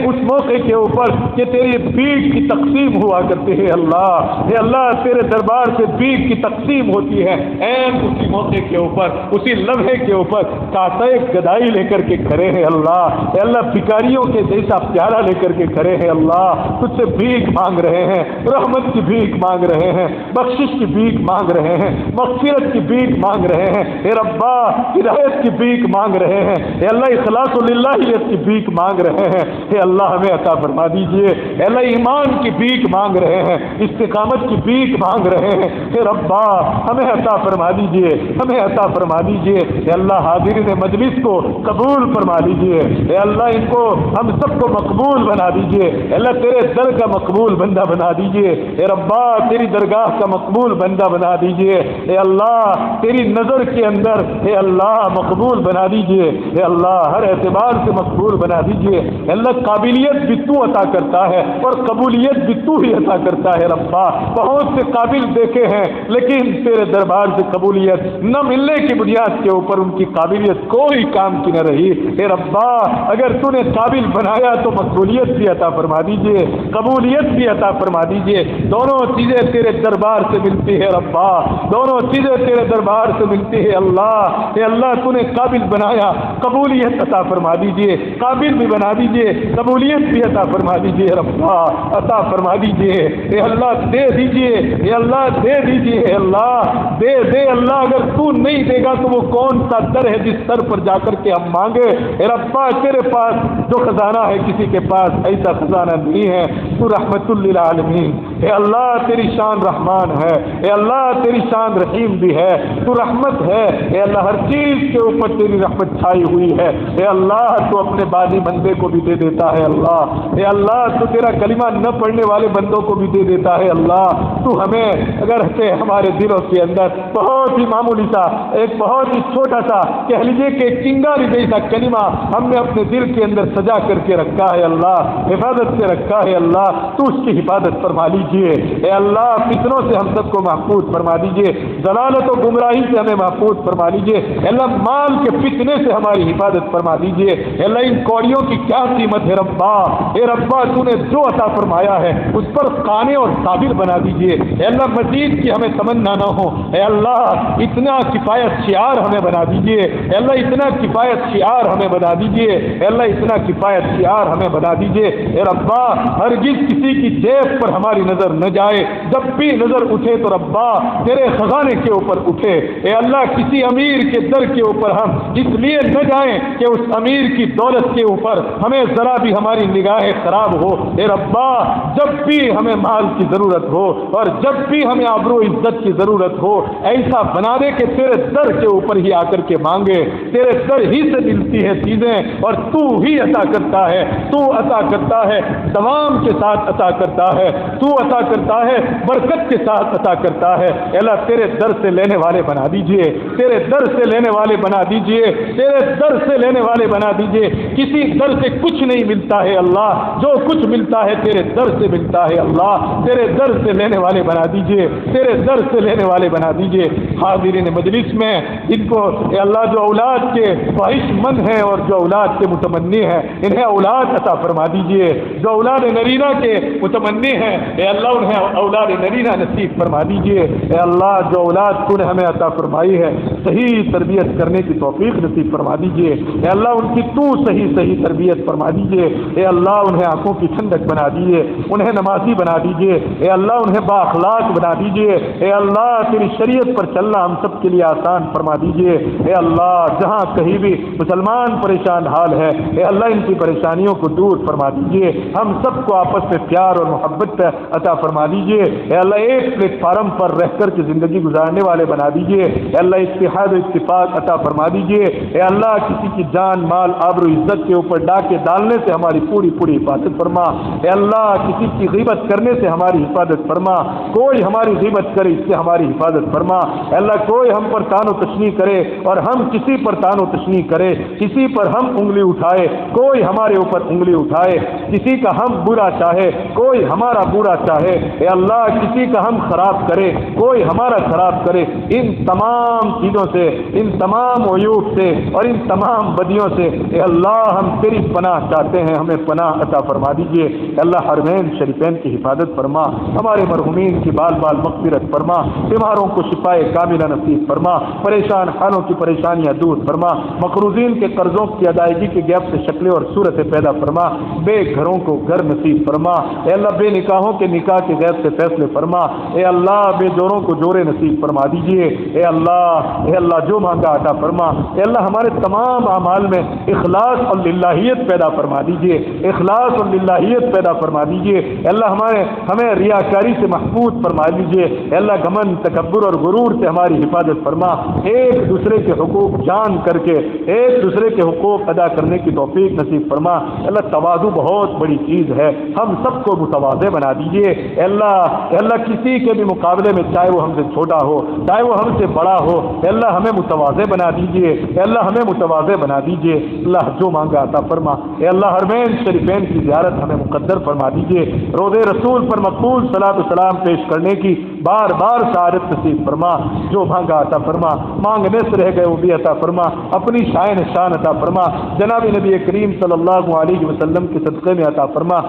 اس موقع کے اوپر کہ تیری بھیک کی تقسیم ہوا کرتے ہیں اللہ۔ اے اللہ تیرے دربار سے بھیک کی تقسیم ہوتی ہے، اسی موقع کے اوپر، اسی لمحے کے اوپر کانٹے گدائی لے کر کے کھڑے ہیں اللہ۔ اے اللہ بھکاریوں کے جیسا پیالہ لے کر کے کھڑے ہیں اللہ، تجھ سے بھیک مانگ رہے ہیں، رحمت کی بھیک مانگ رہے ہیں، بخشش کی بھیک مانگ رہے ہیں، مغفرت کی بھیک مانگ رہے ہیں۔ اے ربا ہدایت کی بھیک مانگ رہے ہیں، اے اللہ اخلاص للہیت کی بھیک مانگ رہے ہیں۔ اے اللہ ہمیں عطا فرما دیجئے، اے اللہ ایمان کی بھیک مانگ رہے ہیں، استقامت کی بھیک مانگ رہے ہیں۔ اے ربا ہمیں عطا فرما دیجئے، ہمیں عطا فرما دیجئے۔ اے اللہ حاضرین مجلس کو قبول فرما دیجئے، اے اللہ ان کو ہم سب کو مقبول بنا دیجئے۔ اے اللہ تیرے در کا مقبول بندہ بنا دیجئے، اے ربا تیری درگاہ کا مقبول بندہ بنا دیجئے۔ اے اللہ تیری نظر کے اندر اے اللہ مقبول بنا دیجئے، اے اللہ ہر اعتبار سے مقبول بنا دیجئے۔ اے اللہ قابلیت بھی تو عطا کرتا ہے اور قبولیت بھی تو ہی عطا کرتا ہے ربا۔ بہت سے قابل دیکھے ہیں لیکن تیرے دربار سے قبولیت نہ ملنے کی بنیاد کے اوپر ان کی قابلیت کوئی کام کی نہ رہی۔ اے ربا اگر تو نے قابل بنایا تو مقبولیت بھی عطا فرما دیجئے، قبولیت بھی عطا فرما دیجئے۔ دونوں چیزیں تیرے دربار سے ملتی ہے ربا، دونوں چیزیں تیرے دربار سے ملتی ہے اللہ۔ اے اللہ تو نے قابل بنایا، قبولیت عطا فرما دیجئے، قابل بھی بنا دیجئے، قبولیت بھی عطا فرما دیجئے ربا، عطا فرما دیجئے۔ اے اللہ دے دیجئے، اے اللہ دے دیجئے، اے اللہ دے دے اللہ۔ اگر تو نہیں دے گا تو وہ کون سا در ہے جس در پر جا کر کے ہم مانگے؟ اے ربا تیرے پاس جو خزانہ ہے کسی کے پاس ایسا خزانہ نہیں ہے، تو رحمت للعالمین۔ اے اللہ تیری شان رحمان ہے، اے اللہ تیری شان رحیم بھی ہے، تو رحمت ہے۔ اے اللہ ہر چیز کے اوپر تیری رحمت چھائی ہوئی ہے۔ اے اللہ تو اپنے بازی بندے کو بھی دے دیتا ہے اللہ۔ اے اللہ تو تیرا کلمہ نہ پڑھنے والے بندوں کو بھی دے دیتا ہے اللہ۔ تو ہمیں اگر سے ہمارے دلوں کے اندر بہت ہی معمولی سا ایک بہت ہی چھوٹا سا کہہ لیجیے کہ چنگاری جیسا کلمہ ہم نے اپنے دل کے اندر سجا کر کے رکھا ہے اللہ، حفاظت سے رکھا ہے اللہ، تو اس کی حفاظت فرما لیجیے۔ اے اللہ فتنوں سے ہم سب کو محفوظ فرما دیجیے، ضلالت و گمراہی سے ہمیں محفوظ فرما لیجیے۔ اے اللہ مال کے فتنے سے ہماری حفاظت فرما دیجیے۔ اے اللہ ان کوڑیوں کی کیا قیمت ہے ربا، اے ربا تو نے جو عطا فرمایا ہے اس پر قانع اور صابر بنا دیجیے۔ اے اللہ مزید کی ہمیں تمنا نہ ہو، اے اللہ اتنا کفایت شعار ہمیں بنا دیجیے، اے اللہ اتنا کفایت شعار ہمیں بنا دیجیے، اے اللہ اتنا کفایت شعار ہمیں بنا دیجیے۔ اے ربا ہرگز کسی کی جیب پر ہماری نظر نہ جائے، جب بھی نظر اٹھے تو ربا تیرے خزانے کے اوپر اٹھے۔ اے اللہ کسی امیر کے در کے اوپر ہم اس لیے نہ جائیں کہ اس امیر کی دولت کے اوپر ہمیں ذرا بھی ہماری نگاہیں خراب ہو۔ اے ربا جب بھی ہمیں مال کی ضرورت ہو اور جب بھی ہمیں آبرو عزت کی ضرورت ہو، ایسا بنا دے کہ تیرے در کے اوپر ہی آ کر کے مانگے، تیرے در ہی سے ملتی ہے چیزیں اور تو ہی عطا کرتا ہے، تو عطا کرتا ہے، دوام کے ساتھ عطا کرتا ہے، تو عطا کرتا ہے، برکت کے ساتھ عطا کرتا ہے۔ اے اللہ تیرے در سے لینے والے بنا دیجئے، تیرے در سے لینے والے بنا دیجئے، تیرے در سے لینے والے بنا دیجئے۔ کسی در سے کچھ نہیں ملتا ہے اللہ، جو کچھ ملتا ہے تیرے در سے ملتا ہے اللہ، تیرے در سے لینے والے بنا دیجئے، تیرے در سے لینے والے بنا دیجئے۔ حاضرین مجلس میں ان کو اے اللہ جو اولاد کے خواہش مند ہیں اور جو اولاد کے متمنی ہیں انہیں اولاد عطا فرما دیجئے، جو اولاد نرینہ کے متمنی ہیں اے اللہ انہیں اولاد نرینہ نصیب فرما دیجئے۔ اے اللہ جو اولاد تو نے ہمیں عطا فرمائی ہے صحیح تربیت کرنے کی توفیق نصیب فرما دیجئے۔ اے اللہ ان کی تو صحیح تربیت فرما دیجئے۔ اے اللہ انہیں آنکھوں کی ٹھنڈک بنا دیجئے، انہیں نمازی بنا دیجئے۔ اے اللہ انہیں بااخلاق بنا دیجئے۔ اے اللہ تیری شریعت پر چلنا ہم سب کے لیے آسان فرما دیجئے۔ اے اللہ جہاں کہیں بھی مسلمان پریشان حال ہے اے اللہ ان کی پریشانیوں کو دور فرما دیجئے، ہم سب کو آپس میں پیار اور محبت عطا فرما دیجئے۔ اے اللہ ایک پلیٹ فارم پر رہ کر کے زندگی گزارنے والے بنا دیجئے۔ اے اللہ اتحاد و اتفاق عطا فرما دیجئے۔ اے اللہ کسی کی جان مال آبرو عزت کے اوپر ڈاکے ڈالنے سے ہماری پوری حفاظت فرما۔ اے اللہ کسی کی غیبت کرنے سے ہماری حفاظت فرما۔ فرما، کوئی ہماری غیبت کرے اس سے ہماری حفاظت فرما، اے اللہ کوئی ہم پر تان و تشنیع کرے اور ہم کسی پر تان و تشنیع کرے، کسی پر ہم انگلی اٹھائے، کوئی ہمارے اوپر انگلی اٹھائے، کسی کا ہم برا چاہے، کوئی ہمارا برا چاہے، اے اللہ کسی کا ہم خراب کرے، کوئی ہمارا خراب کرے، ان تمام چیزوں سے، ان تمام عیوب سے اور ان تمام بدیوں سے اے اللہ ہم تیری پناہ چاہتے ہیں، ہمیں پناہ عطا فرما دیجیے۔ اے اللہ حرمین شریفین کی حفاظت فرما، ہمارے مرحومین کی بال بال مغفرت فرما، بیماروں کو شفائے کاملہ نصیب فرما، پریشان حالوں کی پریشانیاں دور فرما، مقروضین کے قرضوں کی ادائیگی کے گیپ سے شکلیں اور صورتیں پیدا فرما، بے گھروں کو گھر نصیب فرما، اے اللہ بے نکاحوں کے نکاح کے غیب سے فیصلے فرما، اے اللہ بے جوڑوں کو جوڑے نصیب فرما دیجیے، اے اللہ جو مانگا عطا فرما، اے اللہ ہمارے تمام اعمال میں اخلاص اور للہیت پیدا فرما دیجیے، اخلاص اور للہیت پیدا فرما دیجیے، اے اللہ ہمیں ریاکاری سے محفوظ فرما دیجیے، اے اللہ گھمنڈ تکبر اور غرور سے ہماری حفاظت فرما، ایک دوسرے کے حقوق جان کر کے ایک دوسرے کے حقوق ادا کرنے کی توفیق نصیب فرما، اے اللہ تواضع بہت بڑی چیز ہے، ہم سب کو متواضع بنا دیجیے، اے اللہ کسی کے بھی مقابلے میں چاہے وہ ہم سے چھوٹا ہو چاہے وہ ہم سے بڑا ہو، اے اللہ ہمیں متواضع بنا دیجیے، اے اللہ ہمیں متواضع بنا دیجیے، اللہ جو مانگا عطا فرما، اے اللہ حرمین شریفین کی زیارت ہمیں مقدر فرما دیجیے، روضے رسول پر مقبول صلاۃ و سلام پیش کرنے کی بار بار سعادت نصیب فرما، جو مانگا عطا فرما، مانگنے سے رہ گئے وہ بھی عطا فرما، اپنی شان عطا فرما، جناب نبی کریم صلی اللہ علیہ وسلم کے صدقے میں عطا فرما،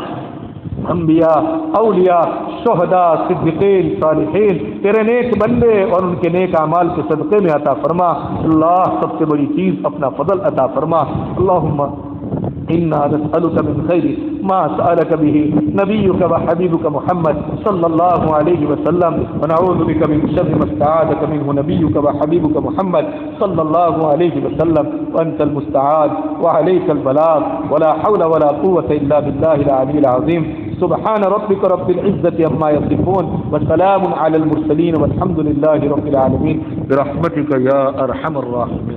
انبیاء اولیاء شہداء صدیقین صالحین تیرے نیک بندے اور ان کے نیک اعمال کے صدقے میں عطا فرما، اللہ سب سے بڑی چیز اپنا فضل عطا فرما، اللہم إنا نسألك من خير ما سألك به نبيك وحبيبك محمد صلى الله عليه وسلم، ونعوذ بك من شر ما استعاذك منه نبيك وحبيبك محمد صلى الله عليه وسلم، وأنت المستعان وعليك البلاغ، ولا حول ولا قوة إلا بالله العلي العظيم، سبحان ربك رب العزة عما يصفون، وسلام على المرسلين، والحمد لله رب العالمين، برحمتك يا أرحم الراحمين.